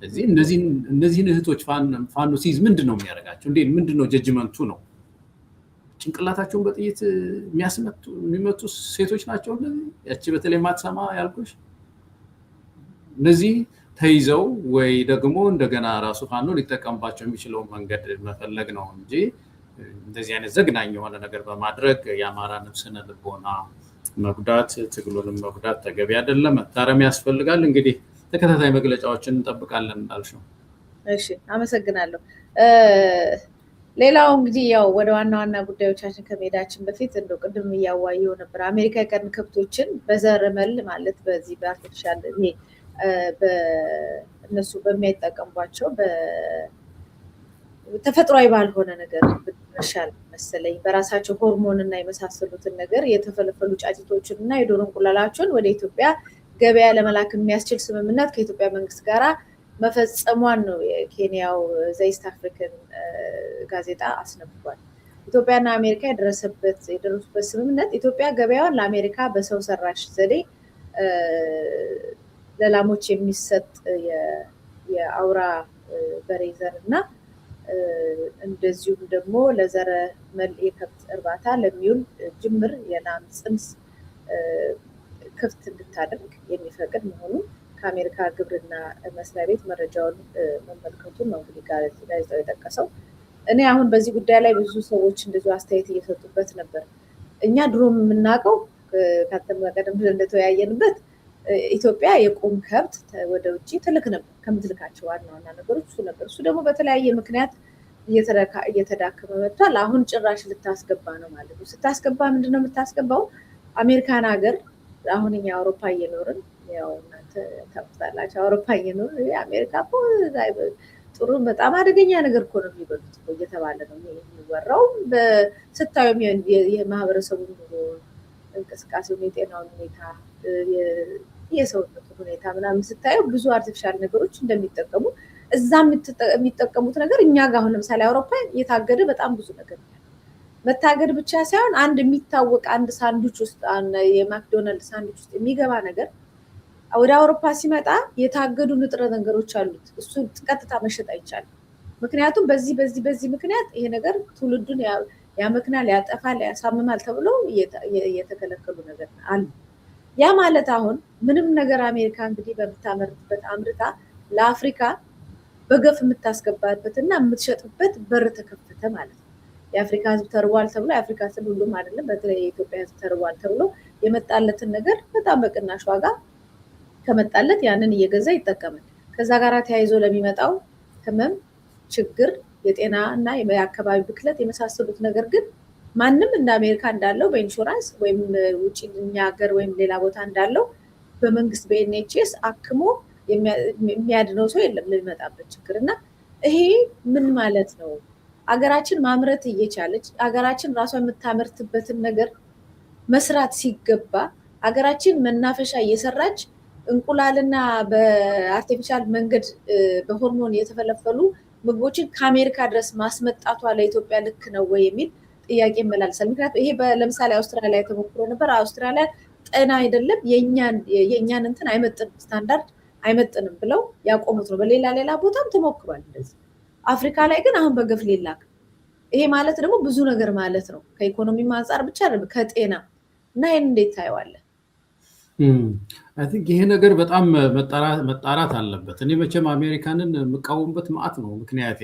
ስለዚህ እነዚህን እህቶች ፋኖ ሲይዝ ምንድነው የሚያደርጋቸው? እንዴ ምንድነው ጀጅመንቱ ነው? ጭንቅላታቸውን በጥይት የሚመቱ ሴቶች ናቸው እነዚህ። ያቺ በተለይ ማትሰማ ያልኩሽ እነዚህ ተይዘው ወይ ደግሞ እንደገና ራሱ ፋኖ ሊጠቀምባቸው የሚችለውን መንገድ መፈለግ ነው እንጂ እንደዚህ አይነት ዘግናኝ የሆነ ነገር በማድረግ የአማራን ስነ ልቦና መጉዳት፣ ትግሉንም መጉዳት ተገቢ አይደለም፣ መታረም ያስፈልጋል። እንግዲህ ተከታታይ መግለጫዎችን እንጠብቃለን እንዳልሽው። እሺ፣ አመሰግናለሁ። ሌላው እንግዲህ ያው ወደ ዋና ጉዳዮቻችን ከመሄዳችን በፊት እንደው ቅድም እያዋየው ነበር አሜሪካ የቀን ከብቶችን በዘረመል ማለት በዚህ በአርቲፊሻል ይሄ እነሱ በሚያጠቀምባቸው ተፈጥሯዊ ባልሆነ ነገር ብትሻል መሰለኝ በራሳቸው ሆርሞን እና የመሳሰሉትን ነገር የተፈለፈሉ ጫጭቶችን እና የዶሮ እንቁላላቸውን ወደ ኢትዮጵያ ገበያ ለመላክ የሚያስችል ስምምነት ከኢትዮጵያ መንግስት ጋራ መፈጸሟን ነው የኬንያው ዘኢስት አፍሪካን ጋዜጣ አስነብቧል። ኢትዮጵያና አሜሪካ የደረሱበት ስምምነት ኢትዮጵያ ገበያውን ለአሜሪካ በሰው ሰራሽ ዘዴ ለላሞች የሚሰጥ የአውራ በሬ ዘር እና እንደዚሁም ደግሞ ለዘረ መል የከብት እርባታ ለሚውል ጅምር የላም ጽንስ ክፍት እንድታደርግ የሚፈቅድ መሆኑን ከአሜሪካ ግብርና መስሪያ ቤት መረጃውን መመልከቱን ነው እንግዲህ ጋዜጣው የጠቀሰው። እኔ አሁን በዚህ ጉዳይ ላይ ብዙ ሰዎች እንደዚሁ አስተያየት እየሰጡበት ነበር። እኛ ድሮም የምናውቀው ከአንተም ቀደም ብለን እንደተወያየንበት ኢትዮጵያ የቁም ከብት ወደ ውጭ ትልክ ነበር። ከምትልካቸው ዋና ነገሮች እሱ ነበር። እሱ ደግሞ በተለያየ ምክንያት እየተዳከመ መጥቷል። አሁን ጭራሽ ልታስገባ ነው ማለት ነው። ስታስገባ ምንድነው የምታስገባው? አሜሪካን ሀገር አሁን እኛ አውሮፓ እየኖርን ያው እናንተ ታውቁታላችሁ፣ አውሮፓ እየኖርን አሜሪካ እኮ ጥሩ በጣም አደገኛ ነገር እኮ ነው የሚበሉት እኮ እየተባለ ነው የሚወራው። ስታዩም የማህበረሰቡን እንቅስቃሴውን፣ የጤናውን ሁኔታ፣ የሰውነቱ ሁኔታ ምናምን ስታየው ብዙ አርቲፊሻል ነገሮች እንደሚጠቀሙ እዛ የሚጠቀሙት ነገር እኛ ጋር አሁን ለምሳሌ አውሮፓ የታገደ በጣም ብዙ ነገር ነው። መታገድ ብቻ ሳይሆን አንድ የሚታወቅ አንድ ሳንዱች ውስጥ የማክዶናልድ ሳንዱች ውስጥ የሚገባ ነገር ወደ አውሮፓ ሲመጣ የታገዱ ንጥረ ነገሮች አሉት። እሱ ቀጥታ መሸጥ አይቻልም። ምክንያቱም በዚህ ምክንያት ይሄ ነገር ትውልዱን ያመክናል፣ ያጠፋል፣ ያሳምማል ተብሎ የተከለከሉ ነገር አሉ። ያ ማለት አሁን ምንም ነገር አሜሪካ እንግዲህ በምታመርትበት አምርታ ለአፍሪካ በገፍ የምታስገባበት እና የምትሸጥበት በር ተከፈተ ማለት ነው። የአፍሪካ ህዝብ ተርቧል ተብሎ የአፍሪካ ስል ሁሉም አይደለም፣ በተለይ የኢትዮጵያ ህዝብ ተርቧል ተብሎ የመጣለትን ነገር በጣም በቅናሽ ዋጋ ከመጣለት ያንን እየገዛ ይጠቀማል። ከዛ ጋር ተያይዞ ለሚመጣው ህመም፣ ችግር፣ የጤና እና የአካባቢ ብክለት የመሳሰሉት ነገር ግን ማንም እንደ አሜሪካ እንዳለው በኢንሹራንስ ወይም ውጭ እኛ ሀገር ወይም ሌላ ቦታ እንዳለው በመንግስት በኤንኤችኤስ አክሞ የሚያድነው ሰው የለም ለሚመጣበት ችግር። እና ይሄ ምን ማለት ነው? አገራችን ማምረት እየቻለች አገራችን ራሷ የምታመርትበትን ነገር መስራት ሲገባ አገራችን መናፈሻ እየሰራች እንቁላልና በአርቲፊሻል መንገድ በሆርሞን የተፈለፈሉ ምግቦችን ከአሜሪካ ድረስ ማስመጣቷ ለኢትዮጵያ ልክ ነው ወይ የሚል ጥያቄ ይመላልሳል። ምክንያቱም ይሄ ለምሳሌ አውስትራሊያ ተሞክሮ ነበር። አውስትራሊያ ጤና አይደለም የእኛን እንትን አይመጥንም፣ ስታንዳርድ አይመጥንም ብለው ያቆሙት ነው። በሌላ ቦታም ተሞክሯል እንደዚህ። አፍሪካ ላይ ግን አሁን በገፍ ሊላክ። ይሄ ማለት ደግሞ ብዙ ነገር ማለት ነው። ከኢኮኖሚ አንጻር ብቻ አይደለም ከጤና እና ይሄን እንዴት ታየዋለህ? ይሄ ነገር በጣም መጣራት አለበት። እኔ መቼም አሜሪካንን የምቃወምበት ማዕት ነው ምክንያቴ።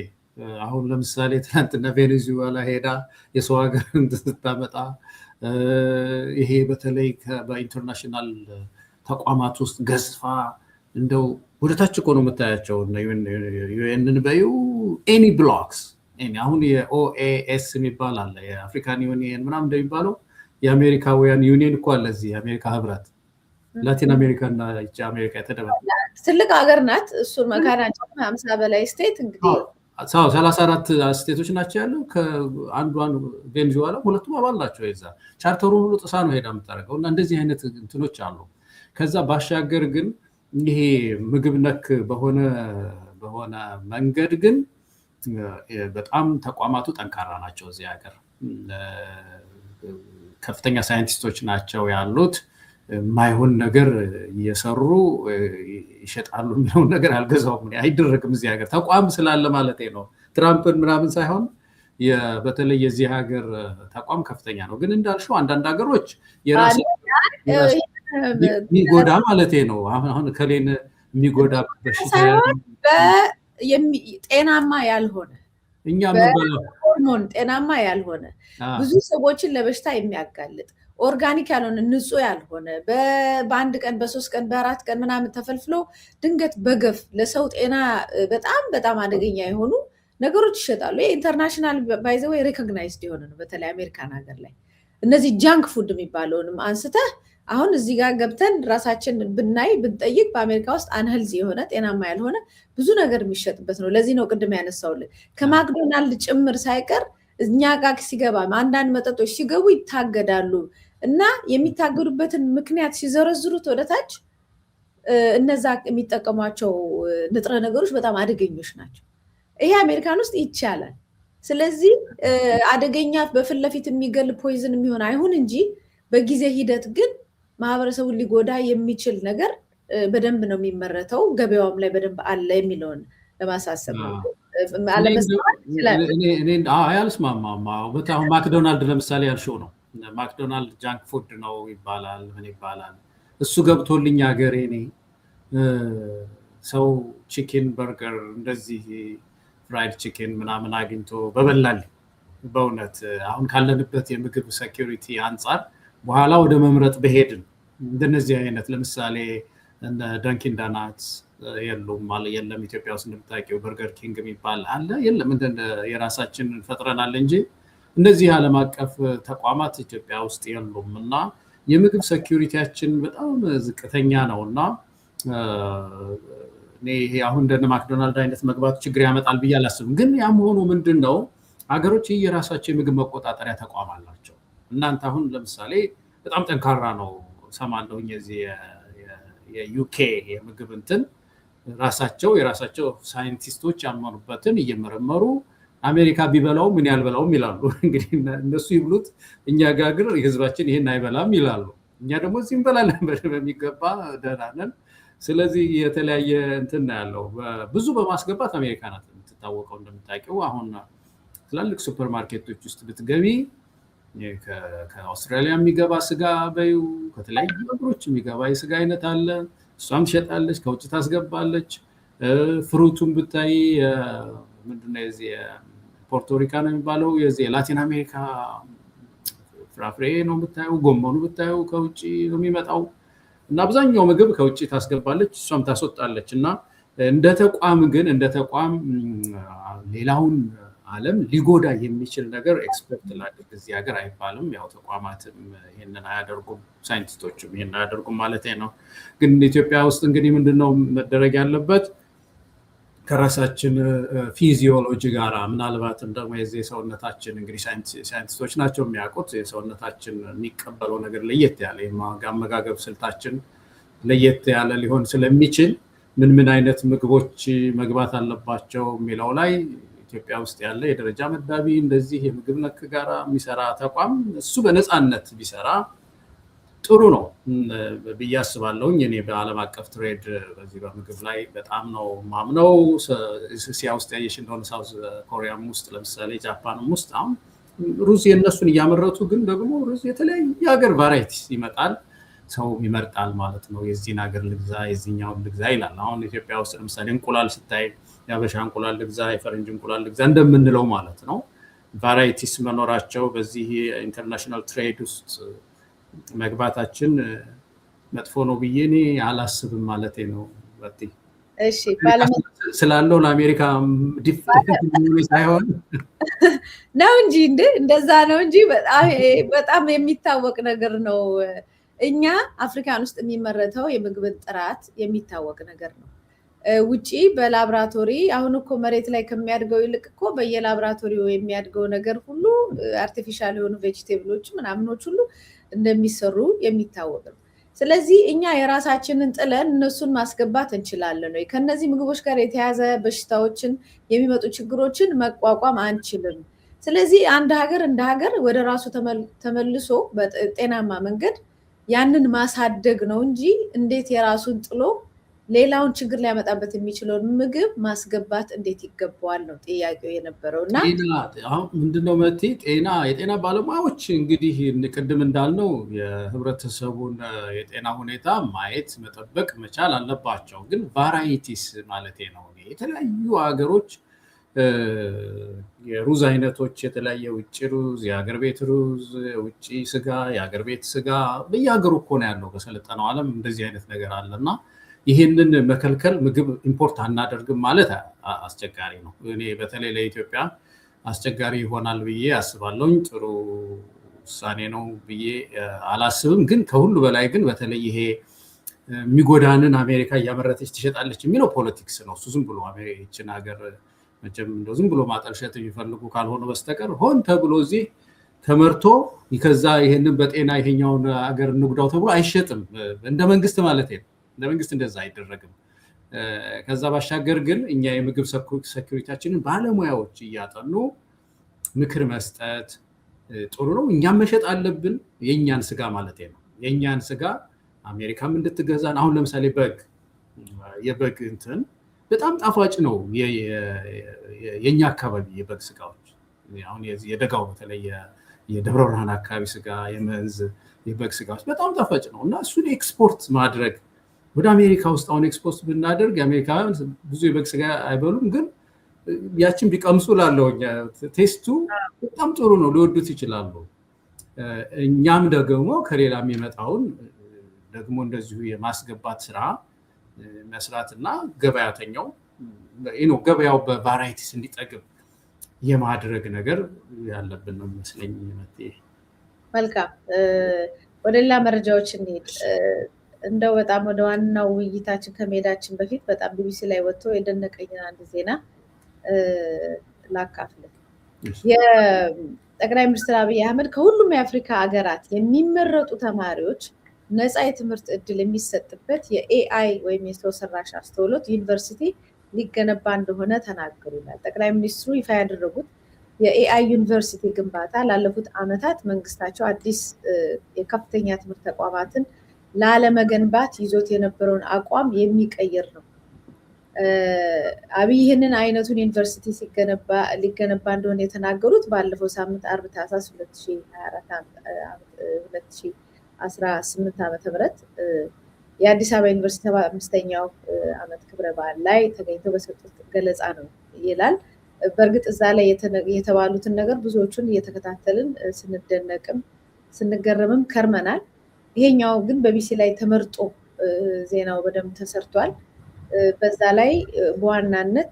አሁን ለምሳሌ ትናንትና ቬኔዙዌላ ሄዳ የሰው ሀገር ስታመጣ ይሄ በተለይ በኢንተርናሽናል ተቋማት ውስጥ ገዝፋ እንደው ወደታች እኮ ነው የምታያቸው። ዩኤንን በዩ ኤኒ ብሎክስ አሁን የኦኤኤስ የሚባል አለ፣ የአፍሪካን ዩኒየን ምናምን እንደሚባለው የአሜሪካውያን ዩኒየን እኮ አለ እዚህ የአሜሪካ ህብረት፣ ላቲን አሜሪካ እና አሜሪካ የተደረገ ትልቅ ሀገር ናት። እሱን መካናቸው 50 በላይ ስቴት እንግዲህ 34 ስቴቶች ናቸው ያለው። ከአንዷን ቬኔዙዌላ ሁለቱም አባል ናቸው። የዛ ቻርተሩ ሁሉ ጥሳ ነው ሄዳ የምታደርገው። እና እንደዚህ አይነት እንትኖች አሉ። ከዛ ባሻገር ግን ይሄ ምግብ ነክ በሆነ መንገድ ግን በጣም ተቋማቱ ጠንካራ ናቸው። እዚህ ሀገር ከፍተኛ ሳይንቲስቶች ናቸው ያሉት። ማይሆን ነገር እየሰሩ ይሸጣሉ የሚለውን ነገር አልገዛውም። አይደረግም እዚህ ሀገር ተቋም ስላለ ማለት ነው። ትራምፕን ምናምን ሳይሆን በተለይ የዚህ ሀገር ተቋም ከፍተኛ ነው። ግን እንዳልሽው አንዳንድ ሀገሮች የራስ የሚጎዳ ማለት ነው። አሁን ከሌን የሚጎዳ በሽታ ጤናማ ያልሆነ ሆርሞን ጤናማ ያልሆነ ብዙ ሰዎችን ለበሽታ የሚያጋልጥ ኦርጋኒክ ያልሆነ ንጹህ ያልሆነ በአንድ ቀን በ3 ቀን በ4 ቀን ምናምን ተፈልፍሎ ድንገት በገፍ ለሰው ጤና በጣም አደገኛ የሆኑ ነገሮች ይሸጣሉ። ኢንተርናሽናል ባይ ዘ ዌይ ሪኮግናይዝድ የሆነ ነው። በተለይ አሜሪካን ሀገር ላይ እነዚህ ጃንክ ፉድ የሚባለውንም አንስተህ አሁን እዚህ ጋር ገብተን ራሳችን ብናይ ብንጠይቅ በአሜሪካ ውስጥ አንሄልዚ የሆነ ጤናማ ያልሆነ ብዙ ነገር የሚሸጥበት ነው። ለዚህ ነው ቅድም ያነሳውልን ከማክዶናልድ ጭምር ሳይቀር እኛ ጋር ሲገባ አንዳንድ መጠጦች ሲገቡ ይታገዳሉ እና የሚታገዱበትን ምክንያት ሲዘረዝሩት ወደታች እነዛ የሚጠቀሟቸው ንጥረ ነገሮች በጣም አደገኞች ናቸው። ይሄ አሜሪካን ውስጥ ይቻላል። ስለዚህ አደገኛ በፊት ለፊት የሚገል ፖይዝን የሚሆን አይሁን እንጂ በጊዜ ሂደት ግን ማህበረሰቡን ሊጎዳ የሚችል ነገር በደንብ ነው የሚመረተው፣ ገበያውም ላይ በደንብ አለ የሚለውን ለማሳሰብ ነው። አልስማማም። አሁን ማክዶናልድ ለምሳሌ ያልሽው ነው። ማክዶናልድ ጃንክ ፉድ ነው ይባላል። ምን ይባላል? እሱ ገብቶልኝ ሀገሬ እኔ ሰው ቺኪን በርገር እንደዚህ ፍራይድ ቺኪን ምናምን አግኝቶ በበላል። በእውነት አሁን ካለንበት የምግብ ሴኪሪቲ አንጻር በኋላ ወደ መምረጥ በሄድን እንደነዚህ አይነት ለምሳሌ ዳንኪን ዶናትስ የለም ኢትዮጵያ ውስጥ እንደምታውቂው በርገር ኪንግ የሚባል አለ የለም። የራሳችን ፈጥረናል እንጂ እንደዚህ ዓለም አቀፍ ተቋማት ኢትዮጵያ ውስጥ የሉም። እና የምግብ ሴኪሪቲያችን በጣም ዝቅተኛ ነው። እና ይሄ አሁን እንደ ማክዶናልድ አይነት መግባቱ ችግር ያመጣል ብዬ አላስብም። ግን ያም ሆኖ ምንድን ነው ሀገሮች የራሳቸው የምግብ መቆጣጠሪያ ተቋም አላቸው። እናንተ አሁን ለምሳሌ በጣም ጠንካራ ነው ሰማለሁኝ የዚህ የዩኬ የምግብ እንትን የራሳቸው ሳይንቲስቶች ያመኑበትን እየመረመሩ አሜሪካ ቢበላው ምን ያልበላውም ይላሉ። እንግዲህ እነሱ ይብሉት፣ እኛ ጋር ግን ህዝባችን ይሄን አይበላም ይላሉ። እኛ ደግሞ እዚህ እንበላለን በሚገባ ደህና ነን። ስለዚህ የተለያየ እንትን ያለው ብዙ በማስገባት አሜሪካ ናት የምትታወቀው እንደምታውቂው። አሁን ትላልቅ ሱፐርማርኬቶች ውስጥ ብትገቢ ከአውስትራሊያ የሚገባ ስጋ በዩ ከተለያዩ ሀገሮች የሚገባ የስጋ አይነት አለ። እሷም ትሸጣለች፣ ከውጭ ታስገባለች። ፍሩቱን ብታይ ምንድነው የዚህ ፖርቶሪካ ነው የሚባለው የዚህ የላቲን አሜሪካ ፍራፍሬ ነው የምታየው። ጎመኑ ብታየው ከውጭ ነው የሚመጣው እና አብዛኛው ምግብ ከውጭ ታስገባለች፣ እሷም ታስወጣለች። እና እንደ ተቋም ግን እንደ ተቋም ሌላውን ዓለም ሊጎዳ የሚችል ነገር ኤክስፐርት ላድርግ እዚህ ሀገር አይባልም። ያው ተቋማትም ይሄንን አያደርጉም፣ ሳይንቲስቶችም ይሄንን አያደርጉም ማለት ነው። ግን ኢትዮጵያ ውስጥ እንግዲህ ምንድነው መደረግ ያለበት ከራሳችን ፊዚዮሎጂ ጋራ ምናልባትም ደግሞ የዚህ የሰውነታችን እንግዲህ ሳይንቲስቶች ናቸው የሚያውቁት የሰውነታችን የሚቀበለው ነገር ለየት ያለ የአመጋገብ ስልታችን ለየት ያለ ሊሆን ስለሚችል ምን አይነት ምግቦች መግባት አለባቸው የሚለው ላይ ኢትዮጵያ ውስጥ ያለ የደረጃ መዳቢ እንደዚህ የምግብ ነክ ጋራ የሚሰራ ተቋም እሱ በነፃነት ቢሰራ ጥሩ ነው ብዬ አስባለሁኝ። እኔ በዓለም አቀፍ ትሬድ በዚህ በምግብ ላይ በጣም ነው ማምነው። እስያ ውስጥ ያየሽ እንደሆነ ሳውዝ ኮሪያም ውስጥ ለምሳሌ ጃፓንም ውስጥ አሁን ሩዝ የነሱን እያመረቱ ግን ደግሞ ሩዝ የተለያየ ሀገር ቫራይቲስ ይመጣል፣ ሰው ይመርጣል ማለት ነው። የዚህን ሀገር ልግዛ የዚህኛውን ልግዛ ይላል። አሁን ኢትዮጵያ ውስጥ ለምሳሌ እንቁላል ስታይ የአበሻ እንቁላል ልግዛ የፈረንጅ እንቁላል ልግዛ እንደምንለው ማለት ነው። ቫራይቲስ መኖራቸው በዚህ ኢንተርናሽናል ትሬድ ውስጥ መግባታችን መጥፎ ነው ብዬ እኔ አላስብም ማለት ነው። እሺ ስላለው ለአሜሪካ ዲፌክት ሳይሆን ነው እንጂ እንደዛ ነው እንጂ በጣም የሚታወቅ ነገር ነው። እኛ አፍሪካን ውስጥ የሚመረተው የምግብ ጥራት የሚታወቅ ነገር ነው። ውጪ በላብራቶሪ አሁን እኮ መሬት ላይ ከሚያድገው ይልቅ እኮ በየላብራቶሪው የሚያድገው ነገር ሁሉ አርቲፊሻል የሆኑ ቬጂቴብሎች ምናምኖች ሁሉ እንደሚሰሩ የሚታወቅ ነው። ስለዚህ እኛ የራሳችንን ጥለን እነሱን ማስገባት እንችላለን ወይ? ከነዚህ ምግቦች ጋር የተያዘ በሽታዎችን የሚመጡ ችግሮችን መቋቋም አንችልም። ስለዚህ አንድ ሀገር እንደ ሀገር ወደ ራሱ ተመልሶ በጤናማ መንገድ ያንን ማሳደግ ነው እንጂ እንዴት የራሱን ጥሎ ሌላውን ችግር ሊያመጣበት የሚችለውን ምግብ ማስገባት እንዴት ይገባዋል ነው ጥያቄው የነበረው። እና አሁን ምንድነው የጤና ባለሙያዎች እንግዲህ ቅድም እንዳልነው የህብረተሰቡን የጤና ሁኔታ ማየት መጠበቅ መቻል አለባቸው። ግን ቫራይቲስ ማለት ነው የተለያዩ ሀገሮች የሩዝ አይነቶች የተለያየ ውጭ ሩዝ፣ የሀገር ቤት ሩዝ፣ ውጭ ስጋ፣ የሀገር ቤት ስጋ በየሀገሩ እኮ ነው ያለው። በሰለጠነው ዓለም እንደዚህ አይነት ነገር አለና ይህንን መከልከል ምግብ ኢምፖርት አናደርግም ማለት አስቸጋሪ ነው። እኔ በተለይ ለኢትዮጵያ አስቸጋሪ ይሆናል ብዬ አስባለሁኝ። ጥሩ ውሳኔ ነው ብዬ አላስብም። ግን ከሁሉ በላይ ግን በተለይ ይሄ የሚጎዳንን አሜሪካ እያመረተች ትሸጣለች የሚለው ፖለቲክስ ነው። እሱ ዝም ብሎ አሜሪካችን ሀገር መቼም እንደው ዝም ብሎ ማጠልሸት የሚፈልጉ ካልሆነ በስተቀር ሆን ተብሎ እዚህ ተመርቶ ከዛ ይሄንን በጤና ይሄኛውን ሀገር እንጉዳው ተብሎ አይሸጥም። እንደ መንግስት ማለት ነው። እንደ መንግስት እንደዛ አይደረግም። ከዛ ባሻገር ግን እኛ የምግብ ሴኩሪቲያችንን ባለሙያዎች እያጠኑ ምክር መስጠት ጥሩ ነው። እኛም መሸጥ አለብን የእኛን ስጋ ማለት ነው። የእኛን ስጋ አሜሪካም እንድትገዛን። አሁን ለምሳሌ የበግ እንትን በጣም ጣፋጭ ነው። የኛ አካባቢ የበግ ስጋዎች አሁን የደጋው በተለይ የደብረ ብርሃን አካባቢ ስጋ የመንዝ የበግ ስጋዎች በጣም ጣፋጭ ነው እና እሱን ኤክስፖርት ማድረግ ወደ አሜሪካ ውስጥ አሁን ኤክስፖርት ብናደርግ የአሜሪካውያን ብዙ የበግ ስጋ አይበሉም፣ ግን ያችን ቢቀምሱ ላለው ቴስቱ በጣም ጥሩ ነው፣ ሊወዱት ይችላሉ። እኛም ደግሞ ከሌላ የሚመጣውን ደግሞ እንደዚሁ የማስገባት ስራ መስራትና ገበያተኛው ገበያው በቫራይቲስ እንዲጠግብ የማድረግ ነገር ያለብን ነው የሚመስለኝ። መልካም፣ ወደ ሌላ መረጃዎች እንሂድ። እንደው በጣም ወደ ዋናው ውይይታችን ከመሄዳችን በፊት በጣም ቢቢሲ ላይ ወጥቶ የደነቀኝን አንድ ዜና ላካፍል። የጠቅላይ ሚኒስትር አብይ አህመድ ከሁሉም የአፍሪካ ሀገራት የሚመረጡ ተማሪዎች ነፃ የትምህርት እድል የሚሰጥበት የኤአይ ወይም የሰው ሰራሽ አስተውሎት ዩኒቨርሲቲ ሊገነባ እንደሆነ ተናገሩ ይላል። ጠቅላይ ሚኒስትሩ ይፋ ያደረጉት የኤአይ ዩኒቨርሲቲ ግንባታ ላለፉት ዓመታት መንግስታቸው አዲስ የከፍተኛ ትምህርት ተቋማትን ላለመገንባት ይዞት የነበረውን አቋም የሚቀይር ነው። አብይ ይህንን አይነቱን ዩኒቨርሲቲ ሊገነባ እንደሆነ የተናገሩት ባለፈው ሳምንት አርብ ታህሳስ 2018 ዓመተ ምህረት የአዲስ አበባ ዩኒቨርሲቲ 75ኛው ዓመት ክብረ በዓል ላይ ተገኝተው በሰጡት ገለጻ ነው ይላል። በእርግጥ እዛ ላይ የተባሉትን ነገር ብዙዎቹን እየተከታተልን ስንደነቅም ስንገረምም ከርመናል። ይሄኛው ግን በቢሲ ላይ ተመርጦ ዜናው በደንብ ተሰርቷል። በዛ ላይ በዋናነት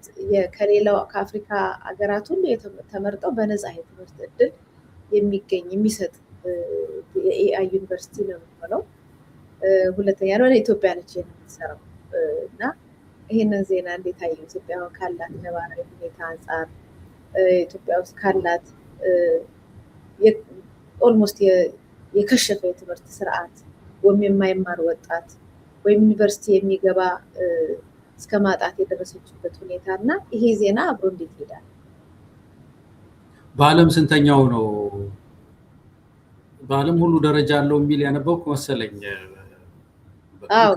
ከሌላው ከአፍሪካ ሀገራት ሁሉ ተመርጠው በነፃ የትምህርት እድል የሚሰጥ የኤአይ ዩኒቨርሲቲ ነው የሚሆነው። ሁለተኛ ደግሞ ኢትዮጵያ ነች የምትሰራው እና ይህንን ዜና እንዴት አየው? ኢትዮጵያ ካላት ነባራዊ ሁኔታ አንጻር ኢትዮጵያ ውስጥ ካላት ኦልሞስት የከሸፈ የትምህርት ስርዓት ወይም የማይማር ወጣት ወይም ዩኒቨርሲቲ የሚገባ እስከ ማጣት የደረሰችበት ሁኔታ እና ይሄ ዜና አብሮ እንዴት ይሄዳል? በዓለም ስንተኛው ነው? በዓለም ሁሉ ደረጃ አለው የሚል ያነበብኩ መሰለኝ። አዎ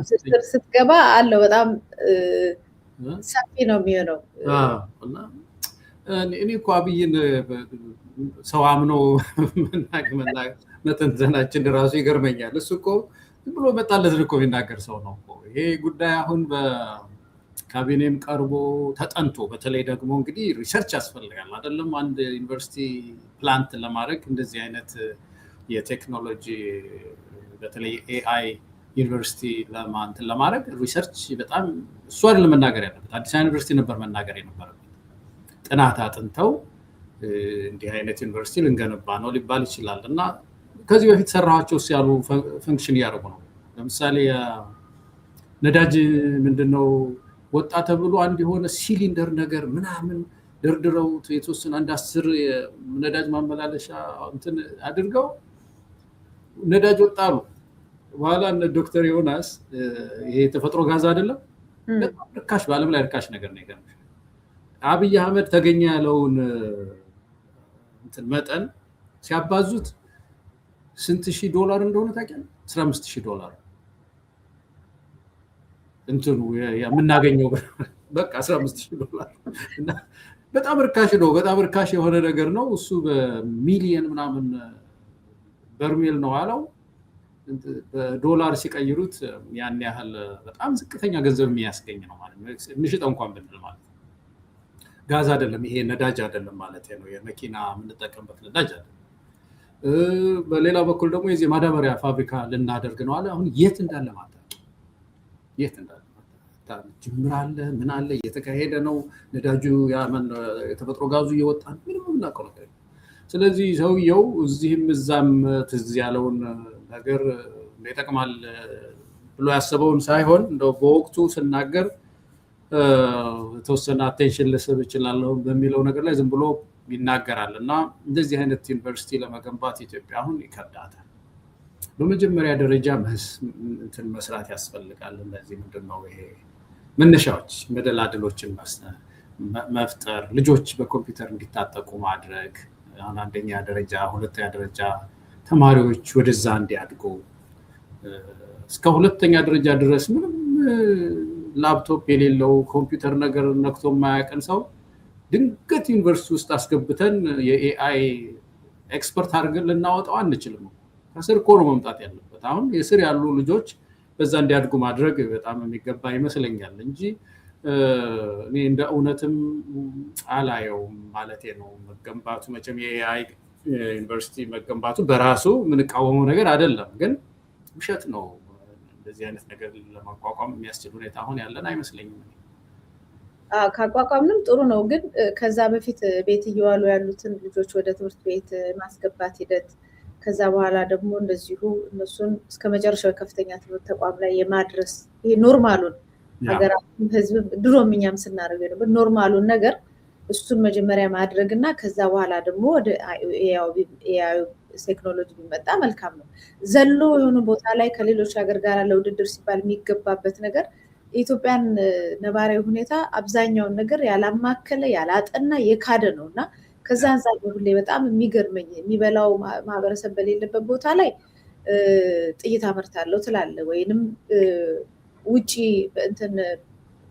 ስትገባ አለው በጣም ሰፊ ነው የሚሆነው። እኔ እኮ አብይን ሰው አምነው መተንተናችን ራሱ ይገርመኛል። እሱ እኮ ዝም ብሎ መጣለት እኮ የሚናገር ሰው ነው እኮ። ይሄ ጉዳይ አሁን በካቢኔም ቀርቦ ተጠንቶ፣ በተለይ ደግሞ እንግዲህ ሪሰርች ያስፈልጋል አይደለም? አንድ ዩኒቨርሲቲ ፕላንት ለማድረግ እንደዚህ አይነት የቴክኖሎጂ በተለይ ኤአይ ዩኒቨርሲቲ ለማድረግ ሪሰርች በጣም እሱ አይደለም መናገር ያለበት፣ አዲስ አበባ ዩኒቨርሲቲ ነበር መናገር የነበረበት። ጥናት አጥንተው እንዲህ አይነት ዩኒቨርሲቲ ልንገነባ ነው ሊባል ይችላል። እና ከዚህ በፊት ሰራኋቸው ያሉ ፈንክሽን እያደረጉ ነው። ለምሳሌ ነዳጅ ምንድነው ወጣ ተብሎ አንድ የሆነ ሲሊንደር ነገር ምናምን ደርድረው የተወሰነ አንድ 10 ነዳጅ ማመላለሻ እንትን አድርገው ነዳጅ ወጣሉ። በኋላ ዶክተር ዮናስ ይሄ ተፈጥሮ ጋዝ አይደለም በጣም ርካሽ፣ በዓለም ላይ ርካሽ ነገር ነው። ይገርምሽ አብይ አህመድ ተገኘ ያለውን እንትን መጠን ሲያባዙት ስንት ሺህ ዶላር እንደሆነ ታውቂያለሽ? $15,000 እንትኑ የምናገኘው በቃ $15,000 እና በጣም ርካሽ ነው። በጣም ርካሽ የሆነ ነገር ነው። እሱ በሚሊየን ምናምን በርሜል ነው አለው። በዶላር ሲቀይሩት ያን ያህል በጣም ዝቅተኛ ገንዘብ የሚያስገኝ ነው ማለት ነው። እንሽጠው እንኳን ብንል ማለት ነው። ጋዝ አይደለም ይሄ፣ ነዳጅ አይደለም ማለት ነው። የመኪና የምንጠቀምበት ነዳጅ አይደለም። በሌላ በኩል ደግሞ የዚህ ማዳበሪያ ፋብሪካ ልናደርግ ነው አለ። አሁን የት እንዳለ ማታውቂ፣ የት እንዳለ ጅምር አለ ምን አለ እየተካሄደ ነው። ነዳጁ የተፈጥሮ ጋዙ እየወጣ ምንም የምናውቀው ነገር። ስለዚህ ሰውየው እዚህም እዛም ትዝ ያለውን ነገር ይጠቅማል ብሎ ያሰበውን ሳይሆን እንደው በወቅቱ ስናገር የተወሰነ አቴንሽን ልስብ እችላለሁ በሚለው ነገር ላይ ዝም ብሎ ይናገራል። እና እንደዚህ አይነት ዩኒቨርሲቲ ለመገንባት ኢትዮጵያ አሁን ይከብዳታል። በመጀመሪያ ደረጃ እንትን መስራት ያስፈልጋል። እነዚህ ምንድነው ይሄ መነሻዎች፣ መደላድሎችን መፍጠር፣ ልጆች በኮምፒውተር እንዲታጠቁ ማድረግ፣ አንደኛ ደረጃ ሁለተኛ ደረጃ ተማሪዎች ወደዛ እንዲያድጉ፣ እስከ ሁለተኛ ደረጃ ድረስ ምንም ላፕቶፕ የሌለው ኮምፒውተር ነገር ነክቶ የማያውቅን ሰው ድንገት ዩኒቨርሲቲ ውስጥ አስገብተን የኤአይ ኤክስፐርት አድርገን ልናወጣው አንችልም። ከስር እኮ ነው መምጣት ያለበት። አሁን የስር ያሉ ልጆች በዛ እንዲያድጉ ማድረግ በጣም የሚገባ ይመስለኛል እንጂ እኔ እንደ እውነትም አላየውም ማለቴ ነው። መገንባቱ መቼም የኤአይ ዩኒቨርሲቲ መገንባቱ በራሱ የምንቃወመው ነገር አይደለም፣ ግን ውሸት ነው። እንደዚህ አይነት ነገር ለማቋቋም የሚያስችል ሁኔታ አሁን ያለን አይመስለኝም። ካቋቋምንም ጥሩ ነው፣ ግን ከዛ በፊት ቤት እየዋሉ ያሉትን ልጆች ወደ ትምህርት ቤት ማስገባት ሂደት፣ ከዛ በኋላ ደግሞ እንደዚሁ እነሱን እስከ መጨረሻው የከፍተኛ ትምህርት ተቋም ላይ የማድረስ ይሄ ኖርማሉን ሀገራችን ህዝብ ድሮም እኛም ስናደርገው ነበር ኖርማሉን ነገር እሱን መጀመሪያ ማድረግ እና ከዛ በኋላ ደግሞ ወደ ኤአይ ቴክኖሎጂ ቢመጣ መልካም ነው። ዘሎ የሆነ ቦታ ላይ ከሌሎች ሀገር ጋር ለውድድር ሲባል የሚገባበት ነገር የኢትዮጵያን ነባራዊ ሁኔታ አብዛኛውን ነገር ያላማከለ ያላጠና የካደ ነው እና ከዛ አንፃር ሁሌ በጣም የሚገርመኝ የሚበላው ማህበረሰብ በሌለበት ቦታ ላይ ጥይት አመርታለሁ ትላለ ወይንም ውጪ እንትን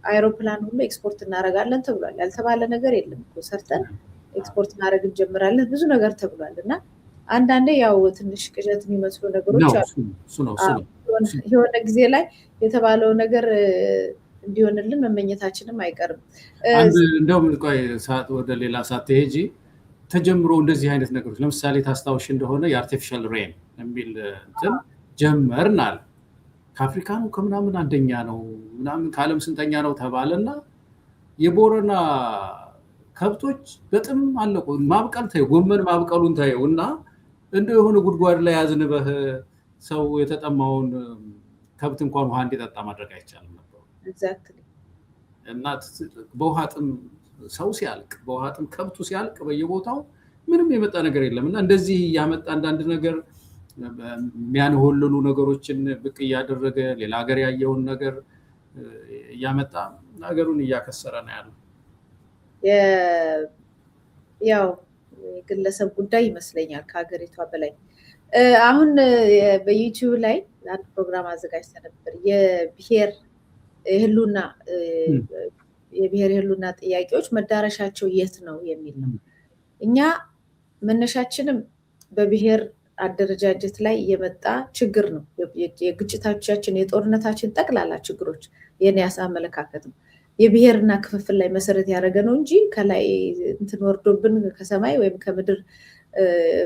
አይሮፕላን ሁሉ ኤክስፖርት እናደርጋለን ተብሏል። ያልተባለ ነገር የለም እኮ ሰርተን ኤክስፖርት ማድረግ እንጀምራለን ብዙ ነገር ተብሏል። እና አንዳንዴ ያው ትንሽ ቅዠት የሚመስሉ ነገሮች አሉ። የሆነ ጊዜ ላይ የተባለው ነገር እንዲሆንልን መመኘታችንም አይቀርም። እንደውም ቆይ ወደ ሌላ ሳትሄጂ ተጀምሮ እንደዚህ አይነት ነገሮች ለምሳሌ ታስታውሽ እንደሆነ የአርቲፊሻል ሬን የሚል እንትን ጀመርን አለ። ከአፍሪካ ነው ከምናምን አንደኛ ነው ምናምን ከዓለም ስንተኛ ነው ተባለና የቦረና ከብቶች በጥም አለቁ። ማብቀል ታዩ ጎመን ማብቀሉን ታዩ እና እንደው የሆነ ጉድጓድ ላይ አዝንበህ ሰው የተጠማውን ከብት እንኳን ውሃ እንዲጠጣ ማድረግ አይቻልም ነበር። እና በውሃ ጥም ሰው ሲያልቅ በውሃ ጥም ከብቱ ሲያልቅ በየቦታው ምንም የመጣ ነገር የለም። እና እንደዚህ ያመጣ አንዳንድ ነገር የሚያንሆልሉ ነገሮችን ብቅ እያደረገ ሌላ ሀገር ያየውን ነገር እያመጣ ሀገሩን እያከሰረ ነው ያለው። ያው የግለሰብ ጉዳይ ይመስለኛል ከሀገሪቷ በላይ። አሁን በዩቲዩብ ላይ አንድ ፕሮግራም አዘጋጅተ ነበር የብሔር የህልውና ጥያቄዎች መዳረሻቸው የት ነው የሚል ነው። እኛ መነሻችንም በብሔር አደረጃጀት ላይ የመጣ ችግር ነው። የግጭታችን የጦርነታችን ጠቅላላ ችግሮች የኔ አመለካከት ነው የብሔርና ክፍፍል ላይ መሰረት ያደረገ ነው እንጂ ከላይ እንትን ወርዶብን ከሰማይ ወይም ከምድር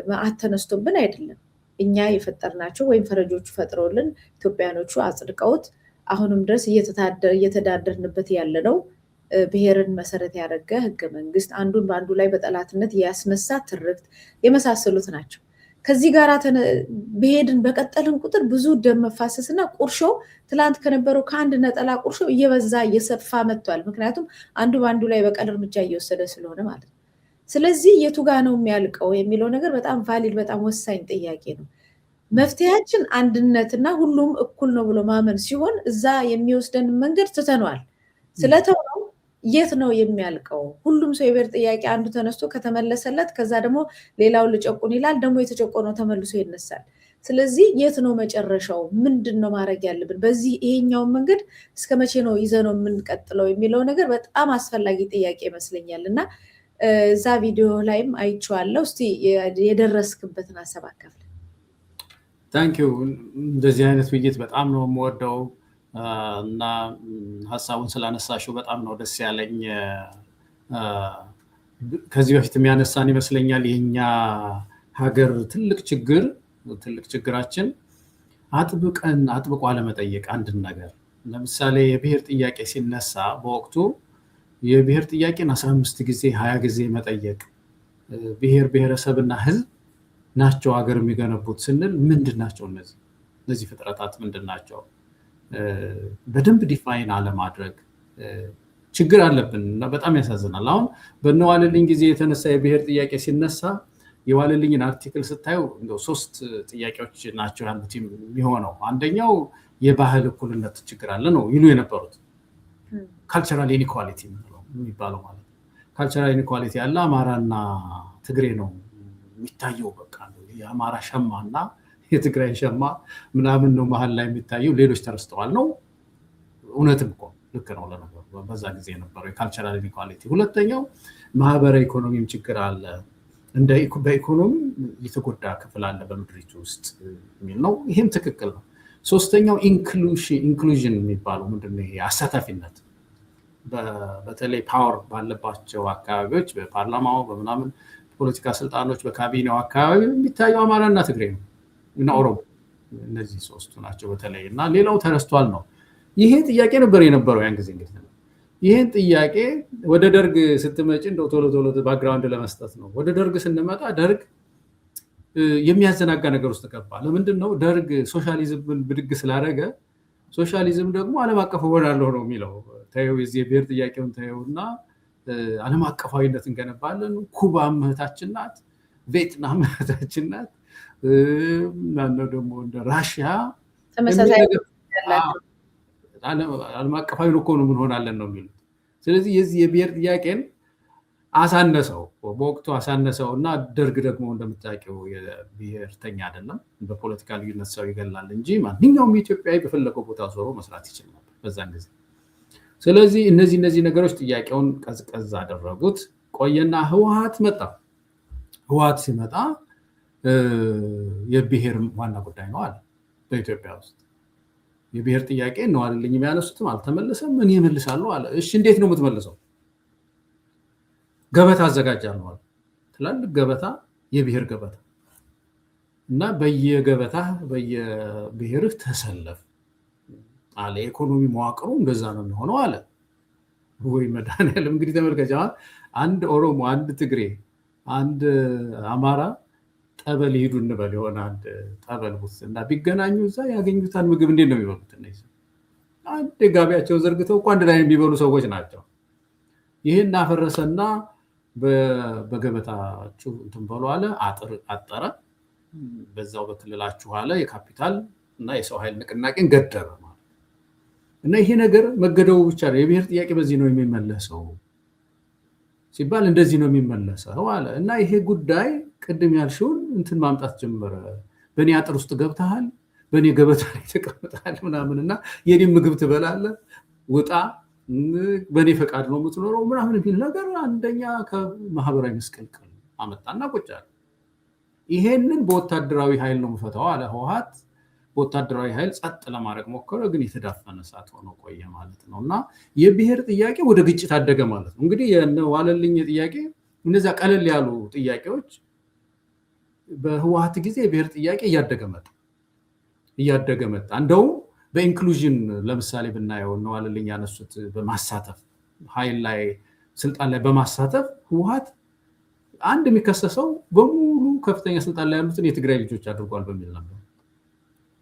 መዓት ተነስቶብን አይደለም። እኛ የፈጠርናቸው ወይም ፈረጆቹ ፈጥረውልን ኢትዮጵያኖቹ አጽድቀውት አሁንም ድረስ እየተዳደርንበት ያለ ነው። ብሔርን መሰረት ያደረገ ህገ መንግስት አንዱን በአንዱ ላይ በጠላትነት ያስነሳ ትርክት የመሳሰሉት ናቸው። ከዚህ ጋር በሄድን በቀጠልን ቁጥር ብዙ ደም መፋሰስና ቁርሾ ትላንት ከነበረው ከአንድ ነጠላ ቁርሾ እየበዛ እየሰፋ መጥቷል። ምክንያቱም አንዱ በአንዱ ላይ በቀል እርምጃ እየወሰደ ስለሆነ ማለት ነው። ስለዚህ የቱ ጋ ነው የሚያልቀው የሚለው ነገር በጣም ቫሊድ በጣም ወሳኝ ጥያቄ ነው። መፍትሄያችን አንድነትና ሁሉም እኩል ነው ብሎ ማመን ሲሆን እዛ የሚወስደን መንገድ ትተነዋል። ስለተውነው የት ነው የሚያልቀው? ሁሉም ሰው የብሔር ጥያቄ አንዱ ተነስቶ ከተመለሰለት ከዛ ደግሞ ሌላው ልጨቁን ይላል፣ ደግሞ የተጨቆነው ተመልሶ ይነሳል። ስለዚህ የት ነው መጨረሻው? ምንድን ነው ማድረግ ያለብን? በዚህ ይሄኛውን መንገድ እስከ መቼ ነው ይዘነው የምንቀጥለው የሚለው ነገር በጣም አስፈላጊ ጥያቄ ይመስለኛል። እና እዛ ቪዲዮ ላይም አይቼዋለሁ። እስቲ የደረስክበትን ሀሳብ አካፍል። ታንኪዩ። እንደዚህ አይነት ውይይት በጣም ነው የምወደው እና ሀሳቡን ስላነሳሽው በጣም ነው ደስ ያለኝ። ከዚህ በፊት የሚያነሳን ይመስለኛል የኛ ሀገር ትልቅ ችግራችን አጥብቆ አለመጠየቅ አንድን ነገር። ለምሳሌ የብሔር ጥያቄ ሲነሳ በወቅቱ የብሔር ጥያቄን 15 ጊዜ 20 ጊዜ መጠየቅ ብሔር ብሔረሰብና ህዝብ ናቸው ሀገር የሚገነቡት ስንል ምንድን ናቸው እነዚህ ፍጥረታት ምንድን ናቸው? በደንብ ዲፋይን አለማድረግ ችግር አለብን እና በጣም ያሳዝናል። አሁን በነዋልልኝ ጊዜ የተነሳ የብሔር ጥያቄ ሲነሳ የዋልልኝን አርቲክል ስታዩ እንደው 3 ጥያቄዎች ናቸው ያሉት የሚሆነው። አንደኛው የባህል እኩልነት ችግር አለ ነው ይሉ የነበሩት። ካልቸራል ኢኒኳሊቲ የሚባለው ማለት ነው። ካልቸራል ኢኒኳሊቲ ያለ አማራና ትግሬ ነው የሚታየው። በቃ የአማራ ሸማና የትግራይ ሸማ ምናምን ነው መሀል ላይ የሚታየው፣ ሌሎች ተረስተዋል ነው። እውነትም እኮ ልክ ነው ለነገሩ በዛ ጊዜ የነበረው የካልቸራል ኢኒኳሊቲ። ሁለተኛው ማህበራዊ ኢኮኖሚም ችግር አለ፣ በኢኮኖሚ የተጎዳ ክፍል አለ በምድሪቱ ውስጥ የሚል ነው። ይህም ትክክል ነው። ሶስተኛው ኢንክሉዥን የሚባለው ምንድነው? ይሄ አሳታፊነት በተለይ ፓወር ባለባቸው አካባቢዎች በፓርላማው በምናምን ፖለቲካ ስልጣኖች በካቢኔው አካባቢ የሚታየው አማራና ትግሬ ነው እና ኦሮሞ፣ እነዚህ 3ቱ ናቸው በተለይ። እና ሌላው ተረስቷል ነው። ይሄ ጥያቄ ነበር የነበረው ያን ጊዜ። እንግዲህ ይህን ጥያቄ ወደ ደርግ ስትመጪ እንደው ቶሎ ባክግራውንድ ለመስጠት ነው። ወደ ደርግ ስንመጣ ደርግ የሚያዘናጋ ነገር ውስጥ ገባ። ለምንድን ነው? ደርግ ሶሻሊዝምን ብድግ ስላደረገ፣ ሶሻሊዝም ደግሞ ዓለም አቀፍ እሆናለሁ ነው የሚለው። ተይው የዚህ የብሔር ጥያቄውን ተይው እና ዓለም አቀፋዊነት እንገነባለን። ኩባ እህታችን ናት፣ ቪየትናም እህታችን ናት፣ ማነው ደግሞ እንደ ራሽያ ተመሳሳይ ዓለም አቀፋዊ እኮ ነው እንሆናለን ነው የሚሉት። ስለዚህ የዚህ የብሔር ጥያቄን አሳነሰው፣ በወቅቱ አሳነሰው እና ደርግ ደግሞ እንደምታውቂው የብሔርተኛ አይደለም። በፖለቲካ ልዩነት ሰው ይገላል እንጂ ማንኛውም ኢትዮጵያዊ በፈለገው ቦታ ዞሮ መስራት ይችል ነበር በዛን ጊዜ። ስለዚህ እነዚህ ነገሮች ጥያቄውን ቀዝቀዝ አደረጉት። ቆየና ህወሓት መጣ። ህወሓት ሲመጣ የብሔር ዋና ጉዳይ ነው አለ። በኢትዮጵያ ውስጥ የብሔር ጥያቄ ነው አለልኝ የሚያነሱትም አልተመለሰም። ምን ይመልሳሉ አለ። እሺ እንዴት ነው የምትመልሰው? ገበታ አዘጋጃለሁ አለ። ትላልቅ ገበታ፣ የብሔር ገበታ እና በየገበታ በየብሔርህ ተሰለፍ አለ። የኢኮኖሚ መዋቅሩ እንደዛ ነው የሚሆነው አለ። ወይ መድኃኒዓለም እንግዲህ ተመልከች። አንድ ኦሮሞ፣ አንድ ትግሬ፣ አንድ አማራ ጠበል ይሄዱ እንበል የሆነ አንድ ጠበል ውስጥ እና ቢገናኙ እዛ ያገኙታል ምግብ እንዴት ነው የሚበሉት? እነዚህ አንድ ጋቢያቸውን ዘርግተው እኮ አንድ ላይ የሚበሉ ሰዎች ናቸው። ይህን አፈረሰና በገበታችሁ እንትን በሉ አለ። አጠረ። በዛው በክልላችሁ አለ የካፒታል እና የሰው ኃይል ንቅናቄን ገደበ ማለት እና ይሄ ነገር መገደቡ ብቻ ነው። የብሔር ጥያቄ በዚህ ነው የሚመለሰው ሲባል እንደዚህ ነው የሚመለሰው አለ እና ይሄ ጉዳይ ቅድም ያልሽውን እንትን ማምጣት ጀመረ። በእኔ አጥር ውስጥ ገብተሃል፣ በእኔ ገበታ ላይ ተቀምጠሃል ምናምን እና የኔ ምግብ ትበላለህ፣ ውጣ፣ በእኔ ፈቃድ ነው የምትኖረው ምናምን የሚል ነገር አንደኛ ከማህበራዊ መስቀልቅል አመጣና ቁጭ አለ። ይሄንን በወታደራዊ ኃይል ነው የምፈታው አለ ህወሓት። በወታደራዊ ኃይል ጸጥ ለማድረግ ሞከረ፣ ግን የተዳፈነ እሳት ሆኖ ቆየ ማለት ነው እና የብሔር ጥያቄ ወደ ግጭት አደገ ማለት ነው። እንግዲህ የዋለልኝ ጥያቄ እነዚያ ቀለል ያሉ ጥያቄዎች በህወሓት ጊዜ የብሔር ጥያቄ እያደገ መጣ። እንደውም በኢንክሉዥን ለምሳሌ ብናየው ዋለልኝ ያነሱት በማሳተፍ ኃይል ላይ ስልጣን ላይ በማሳተፍ ህወሓት አንድ የሚከሰሰው በሙሉ ከፍተኛ ስልጣን ላይ ያሉትን የትግራይ ልጆች አድርጓል በሚል ነበር።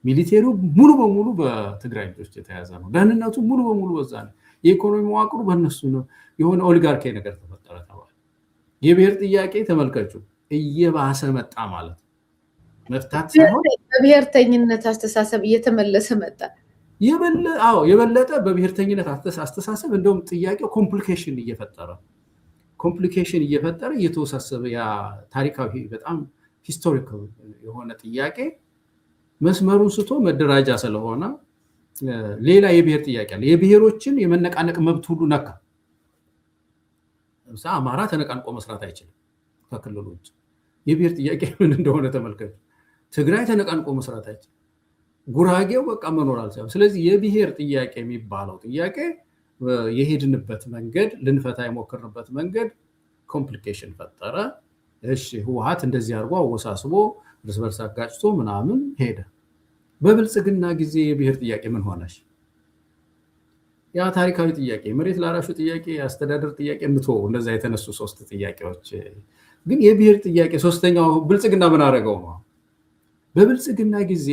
ሚሊቴሪው ሙሉ በሙሉ በትግራይ ልጆች የተያዘ ነው። ደህንነቱ ሙሉ በሙሉ በዛ ነው። የኢኮኖሚ መዋቅሩ በእነሱ ነው። የሆነ ኦሊጋርኪ ነገር ተፈጠረ ተባለ። የብሔር ጥያቄ ተመልከቹ እየባሰ መጣ ማለት ነው። መፍታት ሳይሆን በብሔርተኝነት አስተሳሰብ እየተመለሰ መጣ። የበለጠ በብሔርተኝነት አስተሳሰብ እንደውም ጥያቄው ኮምፕሊኬሽን እየፈጠረ እየተወሳሰበ ያ ታሪካዊ በጣም ሂስቶሪካል የሆነ ጥያቄ መስመሩን ስቶ መደራጃ ስለሆነ ሌላ የብሔር ጥያቄ አለ። የብሔሮችን የመነቃነቅ መብት ሁሉ ነካ። አማራ ተነቃንቆ መስራት አይችልም ከክልሉ ውጭ። የብሔር ጥያቄ ምን እንደሆነ ተመልከቱ። ትግራይ ተነቃንቆ መስራት አይችልም። ጉራጌው በቃ መኖር አልቻለም። ስለዚህ የብሔር ጥያቄ የሚባለው ጥያቄ የሄድንበት መንገድ ልንፈታ የሞከርንበት መንገድ ኮምፕሊኬሽን ፈጠረ። እሺ ህወሓት እንደዚህ አድርጎ አወሳስቦ እርስ በርስ አጋጭቶ ምናምን ሄደ። በብልጽግና ጊዜ የብሔር ጥያቄ ምን ሆነሽ? ያ ታሪካዊ ጥያቄ፣ መሬት ላራሹ ጥያቄ፣ የአስተዳደር ጥያቄ እንቶ እንደዛ የተነሱ ሶስት ጥያቄዎች ግን የብሔር ጥያቄ ሶስተኛው ብልጽግና ምን አደረገው ነው። በብልጽግና ጊዜ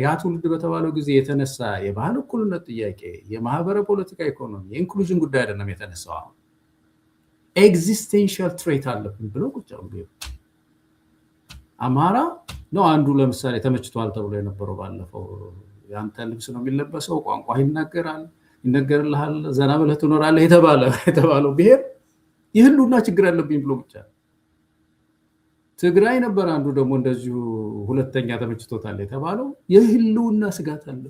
ያ ትውልድ በተባለው ጊዜ የተነሳ የባህል እኩልነት ጥያቄ፣ የማህበረ ፖለቲካ ኢኮኖሚ፣ የኢንክሉዥን ጉዳይ አይደለም የተነሳው። ኤግዚስቴንሻል ትሬት አለብን ብለው ቁጭ ብለው አማራ ነው አንዱ ለምሳሌ ተመችቷል ተብሎ የነበረው ባለፈው ያንተ ልብስ ነው የሚለበሰው፣ ቋንቋ ይነገርልሃል፣ ዘና ብለህ ትኖራለህ የተባለው ብሔር የህልውና ችግር አለብኝ ብሎ ብቻ። ትግራይ ነበር አንዱ ደግሞ እንደዚሁ ሁለተኛ ተመችቶታል የተባለው የህልውና ስጋት አለ።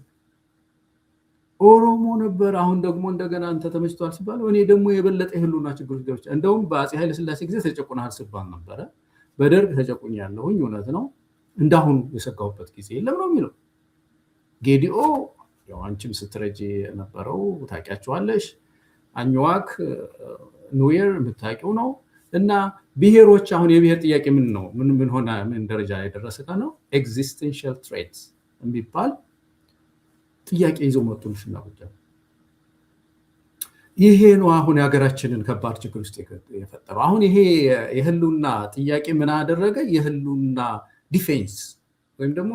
ኦሮሞ ነበር አሁን ደግሞ እንደገና አንተ ተመችቷል ሲባለው እኔ ደግሞ የበለጠ የህልውና ችግሮች ገብቻ። እንደውም በአፄ ኃይለሥላሴ ጊዜ ተጨቁናል ሲባል ነበረ። በደርግ ተጨቁኛለሁኝ እውነት ነው፣ እንዳሁኑ የሰጋሁበት ጊዜ የለም ነው የሚለው። ጌዲኦ ያው አንቺም ስትረጂ የነበረው ታውቂያቸዋለሽ። አኝዋክ ኑዌር የምታውቂው ነው። እና ብሔሮች አሁን የብሔር ጥያቄ ምን ነው ምን ሆነ ምን ደረጃ ላይ ደረሰ ነው ኤግዚስቴንሻል ትሬት የሚባል ጥያቄ ይዘው መጡልሽና ቁጭ። ይሄ ነው አሁን የሀገራችንን ከባድ ችግር ውስጥ የፈጠረው። አሁን ይሄ የህልውና ጥያቄ ምን አደረገ? የህልውና ዲፌንስ ወይም ደግሞ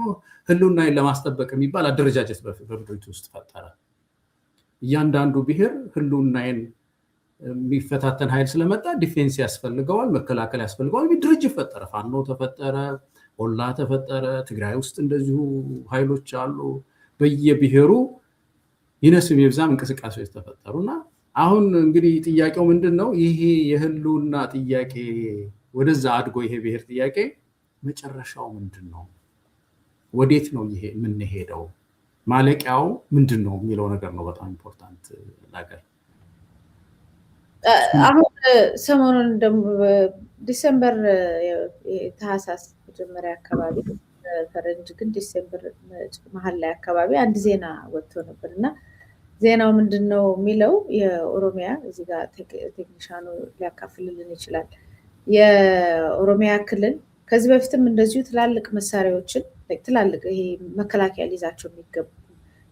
ህልውናን ለማስጠበቅ የሚባል አደረጃጀት በምድሪቱ ውስጥ ፈጠረ። እያንዳንዱ ብሔር ህልውናን የሚፈታተን ኃይል ስለመጣ ዲፌንስ ያስፈልገዋል፣ መከላከል ያስፈልገዋል። ድርጅት ፈጠረ። ፋኖ ተፈጠረ፣ ኦላ ተፈጠረ። ትግራይ ውስጥ እንደዚሁ ኃይሎች አሉ። በየብሔሩ ይነስም የብዛም እንቅስቃሴዎች ተፈጠሩና አሁን እንግዲህ ጥያቄው ምንድን ነው? ይሄ የህልውና ጥያቄ ወደዛ አድጎ ይሄ ብሔር ጥያቄ መጨረሻው ምንድን ነው? ወዴት ነው ይሄ የምንሄደው ማለቂያው ምንድን ነው የሚለው ነገር ነው በጣም ኢምፖርታንት ነገር። አሁን ሰሞኑን ደግሞ ዲሴምበር ታህሳስ መጀመሪያ አካባቢ ፈረንጅ ግን ዲሴምበር መሀል ላይ አካባቢ አንድ ዜና ወጥቶ ነበር እና ዜናው ምንድን ነው የሚለው የኦሮሚያ እዚህ ጋር ቴክኒሻኑ ሊያካፍልልን ይችላል። የኦሮሚያ ክልል ከዚህ በፊትም እንደዚሁ ትላልቅ መሳሪያዎችን ትላልቅ ይሄ መከላከያ ሊይዛቸው የሚገቡ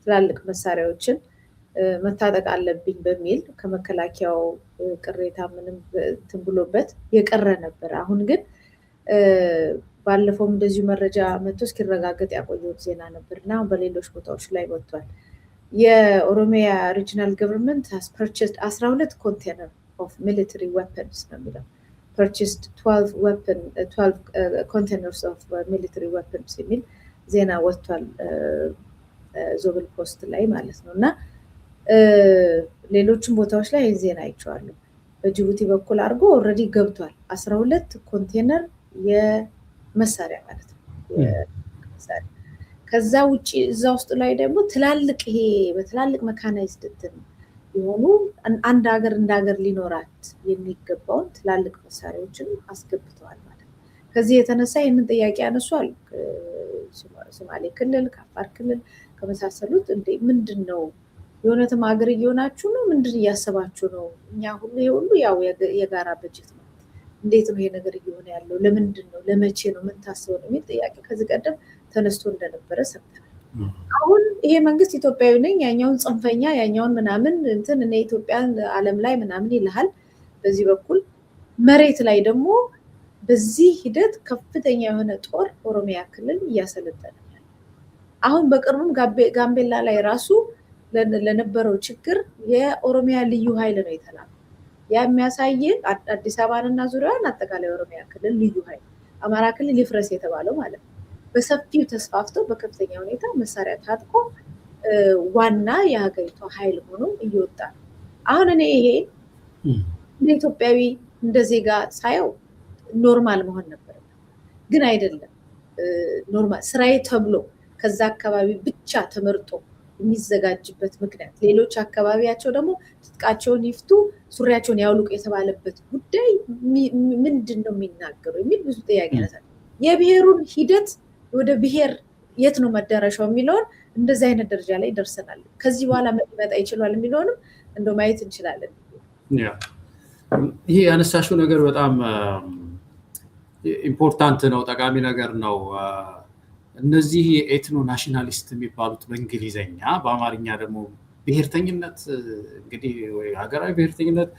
ትላልቅ መሳሪያዎችን መታጠቅ አለብኝ በሚል ከመከላከያው ቅሬታ ምንም እንትን ብሎበት የቀረ ነበር። አሁን ግን ባለፈውም እንደዚሁ መረጃ መጥቶ እስኪረጋገጥ ያቆየሁት ዜና ነበር እና በሌሎች ቦታዎች ላይ ወጥቷል። የኦሮሚያ ሪጂናል ገቨርንመንት has purchased 12 container of military weapons ነው የሚለው purchased 12 containers of military weapons የሚል ዜና ወጥቷል ዞብል ፖስት ላይ ማለት ነው። እና ሌሎችም ቦታዎች ላይ ዜና አይቼዋለሁ። በጅቡቲ በኩል አድርጎ ኦልሬዲ ገብቷል 12 ኮንቴነር የመሳሪያ ማለት ነው የመሳሪያ። ከዛ ውጪ እዛ ውስጥ ላይ ደግሞ ትላልቅ ይሄ በትላልቅ መካናይዝድ የሆኑ አንድ ሀገር እንደ ሀገር ሊኖራት የሚገባውን ትላልቅ መሳሪያዎችን አስገብተዋል ማለት ነው። ከዚህ የተነሳ ይህንን ጥያቄ ያነሷል ሶማሌ ክልል፣ ከአፋር ክልል ከመሳሰሉት እንዴ ምንድን ነው የእውነትም ሀገር እየሆናችሁ ነው? ምንድን እያሰባችሁ ነው? እኛ ሁሉ ይሄ ሁሉ ያው የጋራ በጀት ነው። እንዴት ነው ይሄ ነገር እየሆነ ያለው? ለምንድን ነው? ለመቼ ነው? ምን ታስበው ነው የሚል ጥያቄ ከዚህ ቀደም ተነስቶ እንደነበረ ሰምተናል። አሁን ይሄ መንግስት ኢትዮጵያዊ ነኝ ያኛውን ጽንፈኛ ያኛውን ምናምን እንትን እኔ ኢትዮጵያን ዓለም ላይ ምናምን ይልሃል። በዚህ በኩል መሬት ላይ ደግሞ በዚህ ሂደት ከፍተኛ የሆነ ጦር ኦሮሚያ ክልል እያሰለጠነ ያለ። አሁን በቅርቡም ጋምቤላ ላይ ራሱ ለነበረው ችግር የኦሮሚያ ልዩ ኃይል ነው የተላከው። ያ የሚያሳይ አዲስ አበባንና ዙሪያዋን አጠቃላይ ኦሮሚያ ክልል ልዩ ኃይል አማራ ክልል ይፍረስ የተባለው ማለት ነው በሰፊው ተስፋፍቶ በከፍተኛ ሁኔታ መሳሪያ ታጥቆ ዋና የሀገሪቷ ኃይል ሆኖ እየወጣ ነው። አሁን እኔ ይሄ እንደ ኢትዮጵያዊ እንደ ዜጋ ሳየው ኖርማል መሆን ነበረበት፣ ግን አይደለም። ኖርማል ስራዬ ተብሎ ከዛ አካባቢ ብቻ ተመርጦ የሚዘጋጅበት ምክንያት ሌሎች አካባቢያቸው ደግሞ ትጥቃቸውን ይፍቱ ሱሪያቸውን ያውልቁ የተባለበት ጉዳይ ምንድን ነው የሚናገሩ የሚል ብዙ ጥያቄ ያነሳል። የብሔሩን ሂደት ወደ ብሔር የት ነው መዳረሻው የሚለውን እንደዚህ አይነት ደረጃ ላይ ደርሰናል። ከዚህ በኋላ መጣ ይችላል የሚለውንም እንደው ማየት እንችላለን። ይሄ ያነሳሽው ነገር በጣም ኢምፖርታንት ነው፣ ጠቃሚ ነገር ነው። እነዚህ የኤትኖ ናሽናሊስት የሚባሉት በእንግሊዘኛ፣ በአማርኛ ደግሞ ብሔርተኝነት እንግዲህ ወይ ሀገራዊ ብሔርተኝነት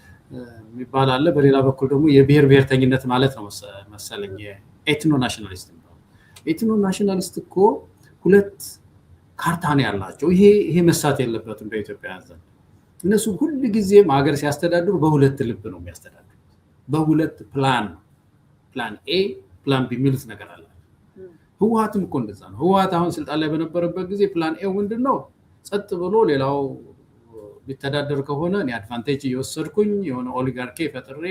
የሚባል አለ። በሌላ በኩል ደግሞ የብሔር ብሔርተኝነት ማለት ነው መሰለኝ ኤትኖ ናሽናሊስት። ኤትኖ ናሽናሊስት እኮ ሁለት ካርታ ነው ያላቸው። ይሄ መሳት የለበትም በኢትዮጵያ ዘንድ። እነሱ ሁል ጊዜም ሀገር ሲያስተዳድሩ በሁለት ልብ ነው የሚያስተዳድሩት፣ በሁለት ፕላን ነው። ፕላን ኤ ፕላን ቢ የሚሉት ነገር አለ። ህወሓትም እኮ እንደዛ ነው። ህወሓት አሁን ስልጣን ላይ በነበረበት ጊዜ ፕላን ኤው ምንድን ነው? ጸጥ ብሎ ሌላው ቢተዳደር ከሆነ እኔ አድቫንቴጅ እየወሰድኩኝ የሆነ ኦሊጋርኪ ፈጥሬ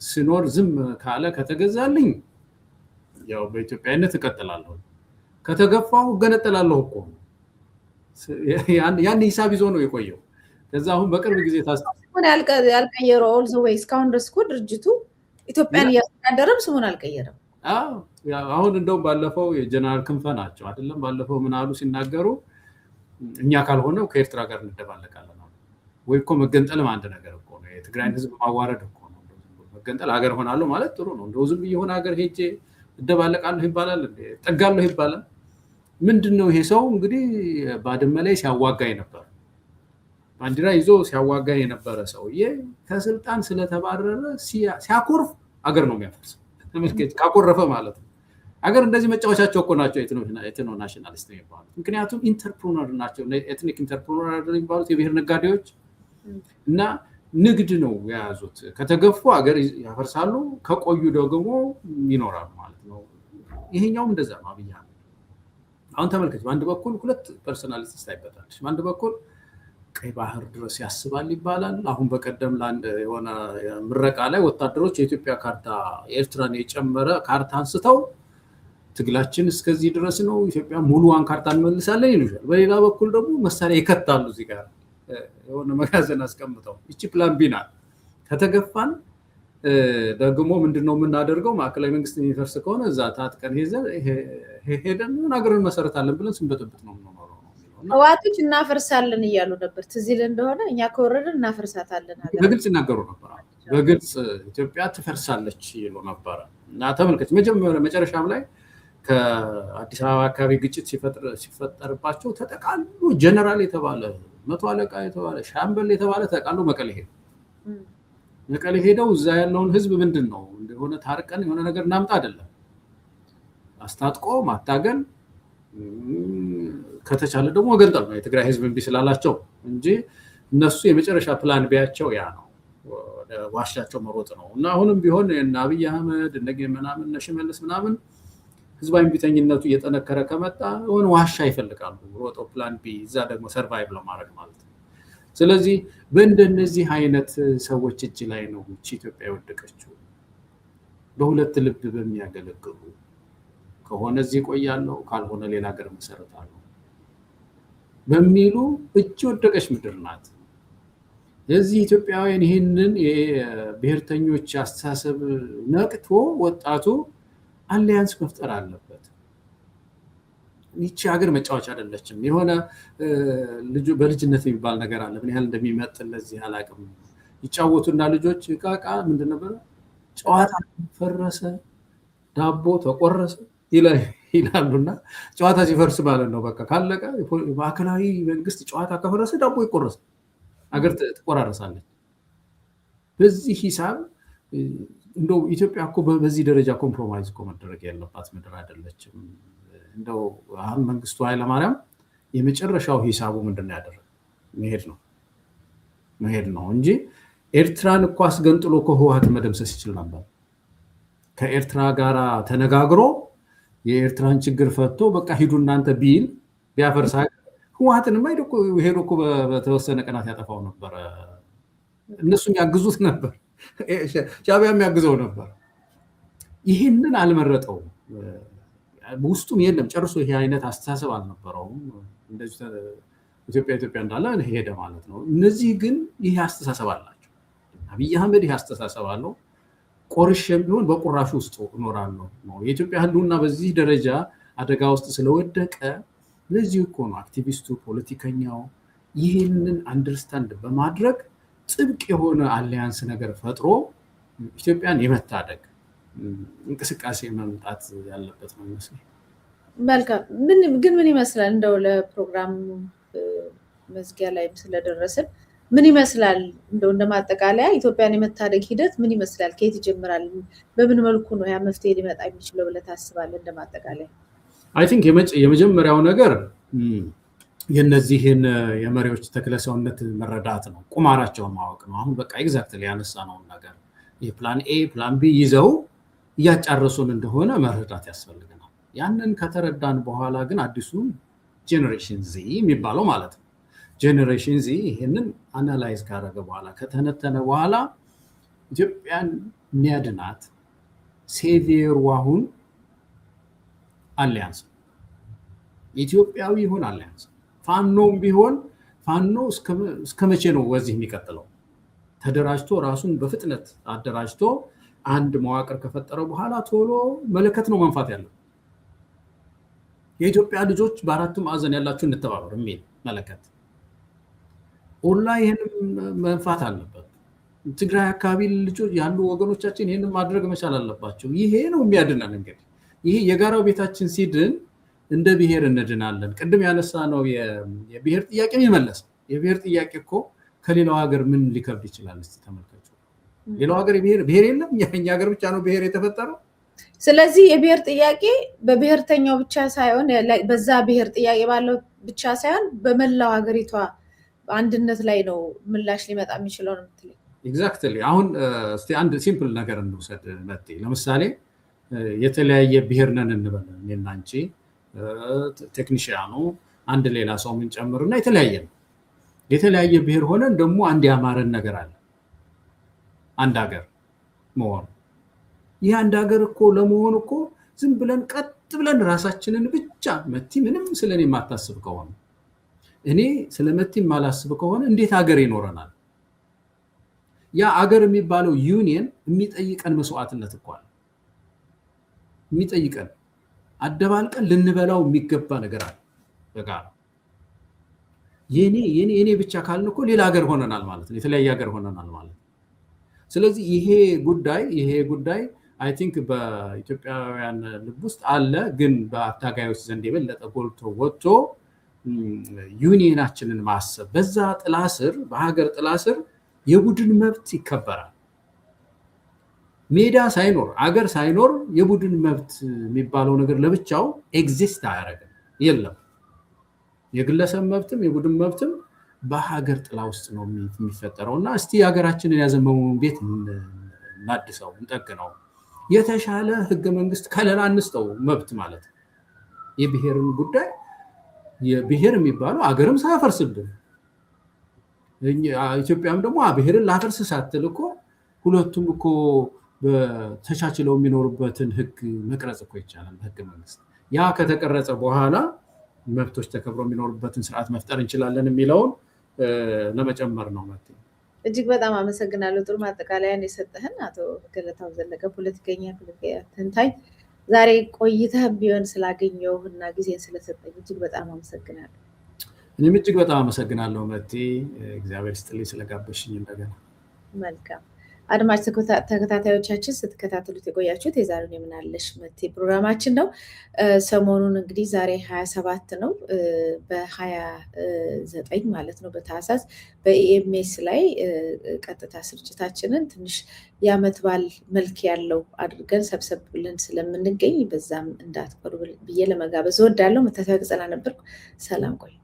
ስኖር ዝም ካለ ከተገዛልኝ ያው በኢትዮጵያዊነት እቀጥላለሁ፣ ከተገፋው እገነጠላለሁ እኮ። ያን ሂሳብ ይዞ ነው የቆየው። ከዛ አሁን በቅርብ ጊዜ ያልቀየረው ኦል ዘ ዌይ እስካሁን ድረስ እኮ ድርጅቱ ኢትዮጵያን እያስተዳደረም ስሙን አልቀየረም። አሁን እንደውም ባለፈው የጀነራል ክንፈ ናቸው አይደለም፣ ባለፈው ምን አሉ ሲናገሩ እኛ ካልሆነው ከኤርትራ ጋር እንደባለቃለን ነው ወይ እኮ። መገንጠልም አንድ ነገር እኮ ነው። የትግራይን ህዝብ ማዋረድ እኮ ነው። መገንጠል ሀገር ሆናለሁ ማለት ጥሩ ነው። እንደው ዝም የሆነ ሀገር ሄጄ እደባለቃለሁ ይባላል፣ ጠጋለሁ ይባላል። ምንድነው ይሄ ሰው እንግዲህ ባድመ ላይ ሲያዋጋኝ ነበር፣ ባንዲራ ይዞ ሲያዋጋኝ የነበረ ሰውዬ ከስልጣን ስለተባረረ ሲያኮርፍ አገር ነው የሚያፈርሰው። ተመልከች፣ ካኮረፈ ማለት ነው። አገር እንደዚህ መጫወቻቸው እኮ ናቸው ኤትኖ ናሽናሊስት የሚባሉት። ምክንያቱም ኢንተርፕረነር ናቸው። ኤትኒክ ኢንተርፕረነር የሚባሉት የብሔር ነጋዴዎች እና ንግድ ነው የያዙት። ከተገፉ አገር ያፈርሳሉ፣ ከቆዩ ደግሞ ይኖራሉ ማለት ነው። ይሄኛውም እንደዛ ነው። አብይ አህመድ አሁን ተመልከች፣ በአንድ በኩል ሁለት ፐርሶናሊቲ ታይበታለች። በአንድ በኩል ቀይ ባህር ድረስ ያስባል ይባላል። አሁን በቀደም ለአንድ የሆነ ምረቃ ላይ ወታደሮች የኢትዮጵያ ካርታ የኤርትራን የጨመረ ካርታ አንስተው ትግላችን እስከዚህ ድረስ ነው፣ ኢትዮጵያ ሙሉዋን ካርታ እንመልሳለን ይሉሻል። በሌላ በኩል ደግሞ መሳሪያ ይከታሉ። እዚህ ጋር የሆነ መጋዘን አስቀምጠው ይቺ ፕላን ቢ ናት። ከተገፋን ደግሞ ምንድነው የምናደርገው? ማዕከላዊ መንግስት የሚፈርስ ከሆነ እዛ ታጥቀን ሄደን ሀገር እንመሰረታለን ብለን ስንበጥብጥ ነው የምንኖረው። ህወሓቶች እናፈርሳለን እያሉ ነበር። ትዝ ይልህ እንደሆነ እኛ ከወረድን እናፈርሳታለን በግልጽ ይናገሩ ነበር። በግልጽ ኢትዮጵያ ትፈርሳለች ይሉ ነበረ። እና ተመልከች መጨረሻም ላይ ከአዲስ አበባ አካባቢ ግጭት ሲፈጠርባቸው ተጠቃሉ ጀነራል የተባለ መቶ አለቃ የተባለ ሻምበል የተባለ ተጠቃሉ መቀሌ ሄደው መቀሌ ሄደው እዛ ያለውን ህዝብ ምንድን ነው እንደሆነ ታርቀን የሆነ ነገር እናምጣ አይደለም አስታጥቆ ማታገል ከተቻለ ደግሞ ወገንጠል ነው የትግራይ ህዝብ እምቢ ስላላቸው እንጂ እነሱ የመጨረሻ ፕላን ቢያቸው ያ ነው ወደ ዋሻቸው መሮጥ ነው። እና አሁንም ቢሆን እና አብይ አህመድ እንደገ ምናምን ነሽመልስ ምናምን ህዝባዊ ቢተኝነቱ እየጠነከረ ከመጣ ሆነ ዋሻ ይፈልጋሉ ሮጦ ፕላን ቢ እዛ ደግሞ ሰርቫይቭ ለማድረግ ማለት ነው። ስለዚህ በእንደነዚህ አይነት ሰዎች እጅ ላይ ነው ኢትዮጵያ የወደቀችው። በሁለት ልብ በሚያገለግሉ ከሆነ እዚህ ቆያለሁ ካልሆነ ሌላ ሀገር መሰረታለሁ በሚሉ እጅ ወደቀች ምድር ናት። ለዚህ ኢትዮጵያውያን ይህንን የብሔርተኞች አስተሳሰብ ነቅቶ ወጣቱ አሊያንስ መፍጠር አለበት። ይቺ ሀገር መጫወቻ አይደለችም። የሆነ በልጅነት የሚባል ነገር አለ። ምን ያህል እንደሚመጥን ለዚህ አላውቅም። ይጫወቱና ልጆች ቃቃ ምንድን ነበር ጨዋታ ፈረሰ ዳቦ ተቆረሰ ይላሉና ጨዋታ ሲፈርስ ማለት ነው በቃ ካለቀ ማዕከላዊ መንግስት ጨዋታ ከፈረሰ ዳቦ ይቆረሳል፣ ሀገር ትቆራረሳለች። በዚህ ሂሳብ እንደው ኢትዮጵያ እኮ በዚህ ደረጃ ኮምፕሮማይዝ እኮ መደረግ ያለባት ምድር አይደለችም። እንደው አሁን መንግስቱ ኃይለማርያም የመጨረሻው ሂሳቡ ምንድነው ያደረገው? መሄድ ነው እንጂ ኤርትራን እኮ አስገንጥሎ ከህወሓት መደምሰስ ይችል ነበር። ከኤርትራ ጋር ተነጋግሮ የኤርትራን ችግር ፈቶ በቃ ሂዱ እናንተ ቢል ቢያፈርሳ ህወሓትንማ ሄዶ እኮ በተወሰነ ቀናት ያጠፋው ነበር። እነሱም ያግዙት ነበር፣ ሻዕቢያም ያግዘው ነበር። ይህንን አልመረጠውም። ውስጡም የለም ጨርሶ ይሄ አይነት አስተሳሰብ አልነበረውም። እንደዚህ ኢትዮጵያ እንዳለ ሄደ ማለት ነው። እነዚህ ግን ይሄ አስተሳሰብ አላቸው። አብይ አህመድ ይሄ አስተሳሰብ አለው። ቆርሼም ቢሆን በቁራሽ ውስጥ እኖራለሁ ነው። የኢትዮጵያ ህልውና በዚህ ደረጃ አደጋ ውስጥ ስለወደቀ ለዚህ እኮ ነው አክቲቪስቱ ፖለቲከኛው ይህንን አንደርስታንድ በማድረግ ጥብቅ የሆነ አሊያንስ ነገር ፈጥሮ ኢትዮጵያን የመታደግ እንቅስቃሴ መምጣት ያለበት ነው ይመስላል። መልካም። ምን ይመስላል እንደው ለፕሮግራም መዝጊያ ላይ ስለደረስን ምን ይመስላል እንደው እንደማጠቃለያ ኢትዮጵያን የመታደግ ሂደት ምን ይመስላል? ከየት ይጀምራል? በምን መልኩ ነው ያ መፍትሄ ሊመጣ የሚችለው ብለህ ታስባለህ? እንደማጠቃለያ አይ ቲንክ የመጀመሪያው ነገር የነዚህን የመሪዎች ተክለሰውነት መረዳት ነው፣ ቁማራቸውን ማወቅ ነው። አሁን በቃ ኤግዛክትሊ ያነሳነውን ነገር የፕላን ኤ ፕላን ቢ ይዘው እያጫረሱን እንደሆነ መረዳት ያስፈልገናል። ያንን ከተረዳን በኋላ ግን አዲሱ ጄኔሬሽን ዚ የሚባለው ማለት ነው ጄኔሬሽን ዚ ይሄንን አናላይዝ ካደረገ በኋላ ከተነተነ በኋላ ኢትዮጵያን የሚያድናት ሴቪየሩ አሁን አሊያንስ ኢትዮጵያዊ ይሁን አሊያንስ ፋኖም ቢሆን ፋኖ እስከ መቼ ነው ወዚህ የሚቀጥለው? ተደራጅቶ ራሱን በፍጥነት አደራጅቶ አንድ መዋቅር ከፈጠረ በኋላ ቶሎ መለከት ነው መንፋት ያለው። የኢትዮጵያ ልጆች በአራቱም ማዕዘን ያላችሁ እንተባበር የሚል መለከት ሁላ ይሄን መንፋት አለበት። ትግራይ አካባቢ ልጆች ያሉ ወገኖቻችን ይሄን ማድረግ መቻል አለባቸው። ይሄ ነው የሚያድነን። እንግዲህ ይሄ የጋራው ቤታችን ሲድን እንደ ብሔር እንድናለን። ቅድም ያነሳ ነው የብሔር ጥያቄ የሚመለስ የብሔር ጥያቄ እኮ ከሌላው ሀገር ምን ሊከብድ ይችላል? እስቲ ተመልከቱ። ሌላው ሀገር ብሔር የለም፣ የኛ ሀገር ብቻ ነው ብሔር የተፈጠረው። ስለዚህ የብሔር ጥያቄ በብሔርተኛው ብቻ ሳይሆን በዛ ብሔር ጥያቄ ባለው ብቻ ሳይሆን በመላው ሀገሪቷ አንድነት ላይ ነው ምላሽ ሊመጣ የሚችለው ነው የምትለኝ? ኤግዛክትሊ። አሁን እስቲ አንድ ሲምፕል ነገር እንውሰድ መጤ። ለምሳሌ የተለያየ ብሔር ነን እንበል፣ እኔና አንቺ ቴክኒሽያኑ አንድ ሌላ ሰው ምን ጨምርና የተለያየ ነው። የተለያየ ብሔር ሆነን ደግሞ አንድ ያማረን ነገር አለ፣ አንድ ሀገር መሆኑ። ይህ አንድ ሀገር እኮ ለመሆን እኮ ዝም ብለን ቀጥ ብለን ራሳችንን ብቻ መቲ ምንም ስለኔ ማታስብ ከሆነ እኔ ስለመቲ ማላስብ ከሆነ እንዴት ሀገር ይኖረናል? ያ ሀገር የሚባለው ዩኒየን የሚጠይቀን መስዋዕትነት እኮ አለ። የሚጠይቀን አደባልቀን ልንበላው የሚገባ ነገር አለ። በጋራ የኔ ብቻ ካልን እኮ ሌላ ሀገር ሆነናል ማለት ነው። የተለያየ ሀገር ሆነናል ማለት ነው። ስለዚህ ይሄ ጉዳይ አይ ቲንክ በኢትዮጵያውያን ልብ ውስጥ አለ፣ ግን በአታጋዮች ዘንድ የበለጠ ጎልቶ ወጥቶ ዩኒየናችንን ማሰብ በዛ ጥላ ስር በሀገር ጥላ ስር የቡድን መብት ይከበራል። ሜዳ ሳይኖር አገር ሳይኖር የቡድን መብት የሚባለው ነገር ለብቻው ኤግዚስት አያደርግም፣ የለም። የግለሰብ መብትም የቡድን መብትም በሀገር ጥላ ውስጥ ነው የሚፈጠረው። እና እስቲ ሀገራችንን ያዘመመውን ቤት እናድሰው፣ እንጠግነው። የተሻለ ህገ መንግስት ከለላ እንስጠው። መብት ማለት የብሔርን ጉዳይ የብሔር የሚባለው አገርም ሳያፈርስብን ኢትዮጵያም ደግሞ ብሔርን ላፈርስ ሳትል እኮ ሁለቱም እኮ ተቻችለው የሚኖሩበትን ህግ መቅረጽ እኮ ይቻላል በህገ መንግስት። ያ ከተቀረጸ በኋላ መብቶች ተከብረው የሚኖሩበትን ስርዓት መፍጠር እንችላለን የሚለውን ለመጨመር ነው። እጅግ በጣም አመሰግናለሁ። ጥሩ ማጠቃለያን የሰጠህን አቶ ገለታው ዘለቀ፣ ፖለቲከኛ፣ ተንታኝ። ዛሬ ቆይተህ ቢሆን ስላገኘሁና ጊዜን ስለሰጠኝ እጅግ በጣም አመሰግናለሁ። እኔም እጅግ በጣም አመሰግናለሁ መቲ፣ እግዚአብሔር ይስጥልኝ ስለጋበዝሽኝ እንደገና። መልካም አድማጭ ተከታታዮቻችን ስትከታተሉት የቆያችሁት የዛሬውን የምናለሽ መቲ ፕሮግራማችን ነው። ሰሞኑን እንግዲህ ዛሬ 27 ነው፣ በ29 ማለት ነው በታህሳስ በኢኤምኤስ ላይ ቀጥታ ስርጭታችንን ትንሽ የዓመት በዓል መልክ ያለው አድርገን ሰብሰብ ብለን ስለምንገኝ በዛም እንዳትቀሩ ብዬ ለመጋበዝ እወዳለሁ። መታሰቢያ ቀጸላ ነበርኩ። ሰላም ቆዩ።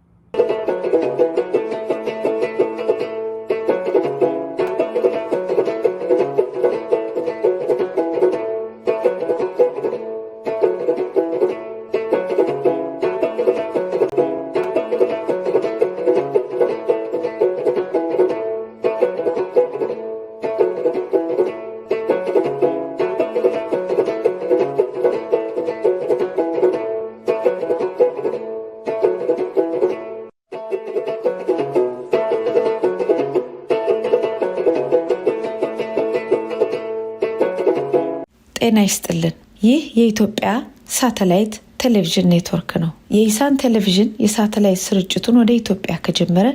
ጤና ይስጥልን። ይህ የኢትዮጵያ ሳተላይት ቴሌቪዥን ኔትወርክ ነው። የኢሳን ቴሌቪዥን የሳተላይት ስርጭቱን ወደ ኢትዮጵያ ከጀመረ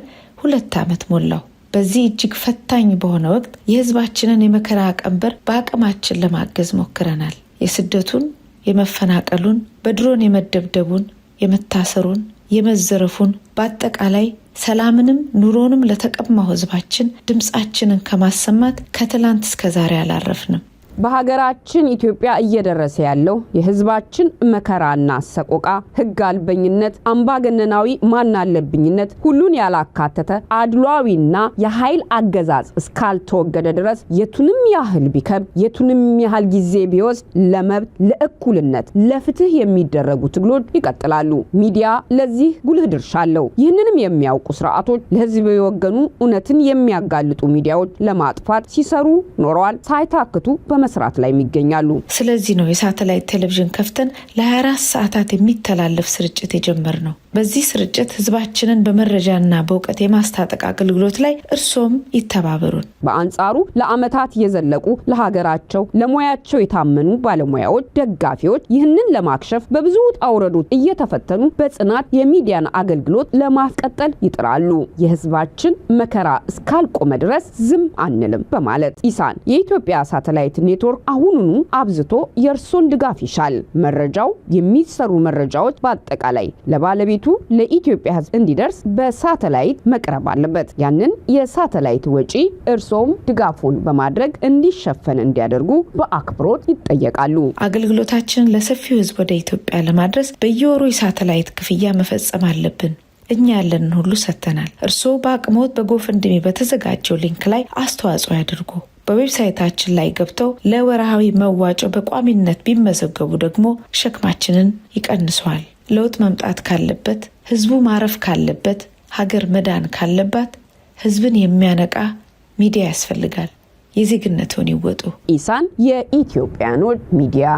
2 ዓመት ሞላው። በዚህ እጅግ ፈታኝ በሆነ ወቅት የሕዝባችንን የመከራ ቀንበር በአቅማችን ለማገዝ ሞክረናል። የስደቱን፣ የመፈናቀሉን፣ በድሮን የመደብደቡን፣ የመታሰሩን፣ የመዘረፉን፣ በአጠቃላይ ሰላምንም ኑሮንም ለተቀማው ሕዝባችን ድምፃችንን ከማሰማት ከትላንት እስከ ዛሬ አላረፍንም። በሀገራችን ኢትዮጵያ እየደረሰ ያለው የህዝባችን መከራና ሰቆቃ፣ ህግ አልበኝነት፣ አምባገነናዊ ማናለብኝነት፣ ሁሉን ያላካተተ አድሏዊና የኃይል አገዛዝ እስካልተወገደ ድረስ የቱንም ያህል ቢከብ የቱንም ያህል ጊዜ ቢወስድ ለመብት፣ ለእኩልነት፣ ለፍትህ የሚደረጉ ትግሎች ይቀጥላሉ። ሚዲያ ለዚህ ጉልህ ድርሻ አለው። ይህንንም የሚያውቁ ስርዓቶች ለህዝብ የወገኑ እውነትን የሚያጋልጡ ሚዲያዎች ለማጥፋት ሲሰሩ ኖረዋል። ሳይታክቱ መስራት ላይ የሚገኛሉ። ስለዚህ ነው የሳተላይት ቴሌቪዥን ከፍተን ለ24 ሰዓታት የሚተላለፍ ስርጭት የጀመርነው። በዚህ ስርጭት ህዝባችንን በመረጃና በእውቀት የማስታጠቅ አገልግሎት ላይ እርሶም ይተባበሩን። በአንጻሩ ለአመታት የዘለቁ ለሀገራቸው ለሙያቸው የታመኑ ባለሙያዎች፣ ደጋፊዎች ይህንን ለማክሸፍ በብዙ ጣውረዶች እየተፈተኑ በጽናት የሚዲያን አገልግሎት ለማስቀጠል ይጥራሉ። የህዝባችን መከራ እስካልቆመ ድረስ ዝም አንልም በማለት ኢሳን የኢትዮጵያ ሳተላይት ኔትወርክ አሁኑኑ አብዝቶ የእርሶን ድጋፍ ይሻል። መረጃው የሚሰሩ መረጃዎች በአጠቃላይ ለባለቤቱ ለኢትዮጵያ ህዝብ እንዲደርስ በሳተላይት መቅረብ አለበት። ያንን የሳተላይት ወጪ እርሶም ድጋፉን በማድረግ እንዲሸፈን እንዲያደርጉ በአክብሮት ይጠየቃሉ። አገልግሎታችንን ለሰፊው ህዝብ ወደ ኢትዮጵያ ለማድረስ በየወሩ የሳተላይት ክፍያ መፈጸም አለብን። እኛ ያለንን ሁሉ ሰጥተናል። እርሶ በአቅሞት በጎፈንድሚ በተዘጋጀው ሊንክ ላይ አስተዋጽኦ ያድርጉ። በዌብሳይታችን ላይ ገብተው ለወርሃዊ መዋጮ በቋሚነት ቢመዘገቡ ደግሞ ሸክማችንን ይቀንሰዋል። ለውጥ መምጣት ካለበት፣ ህዝቡ ማረፍ ካለበት፣ ሀገር መዳን ካለባት ህዝብን የሚያነቃ ሚዲያ ያስፈልጋል። የዜግነቱን ይወጡ። ኢሳን የኢትዮጵያኖች ሚዲያ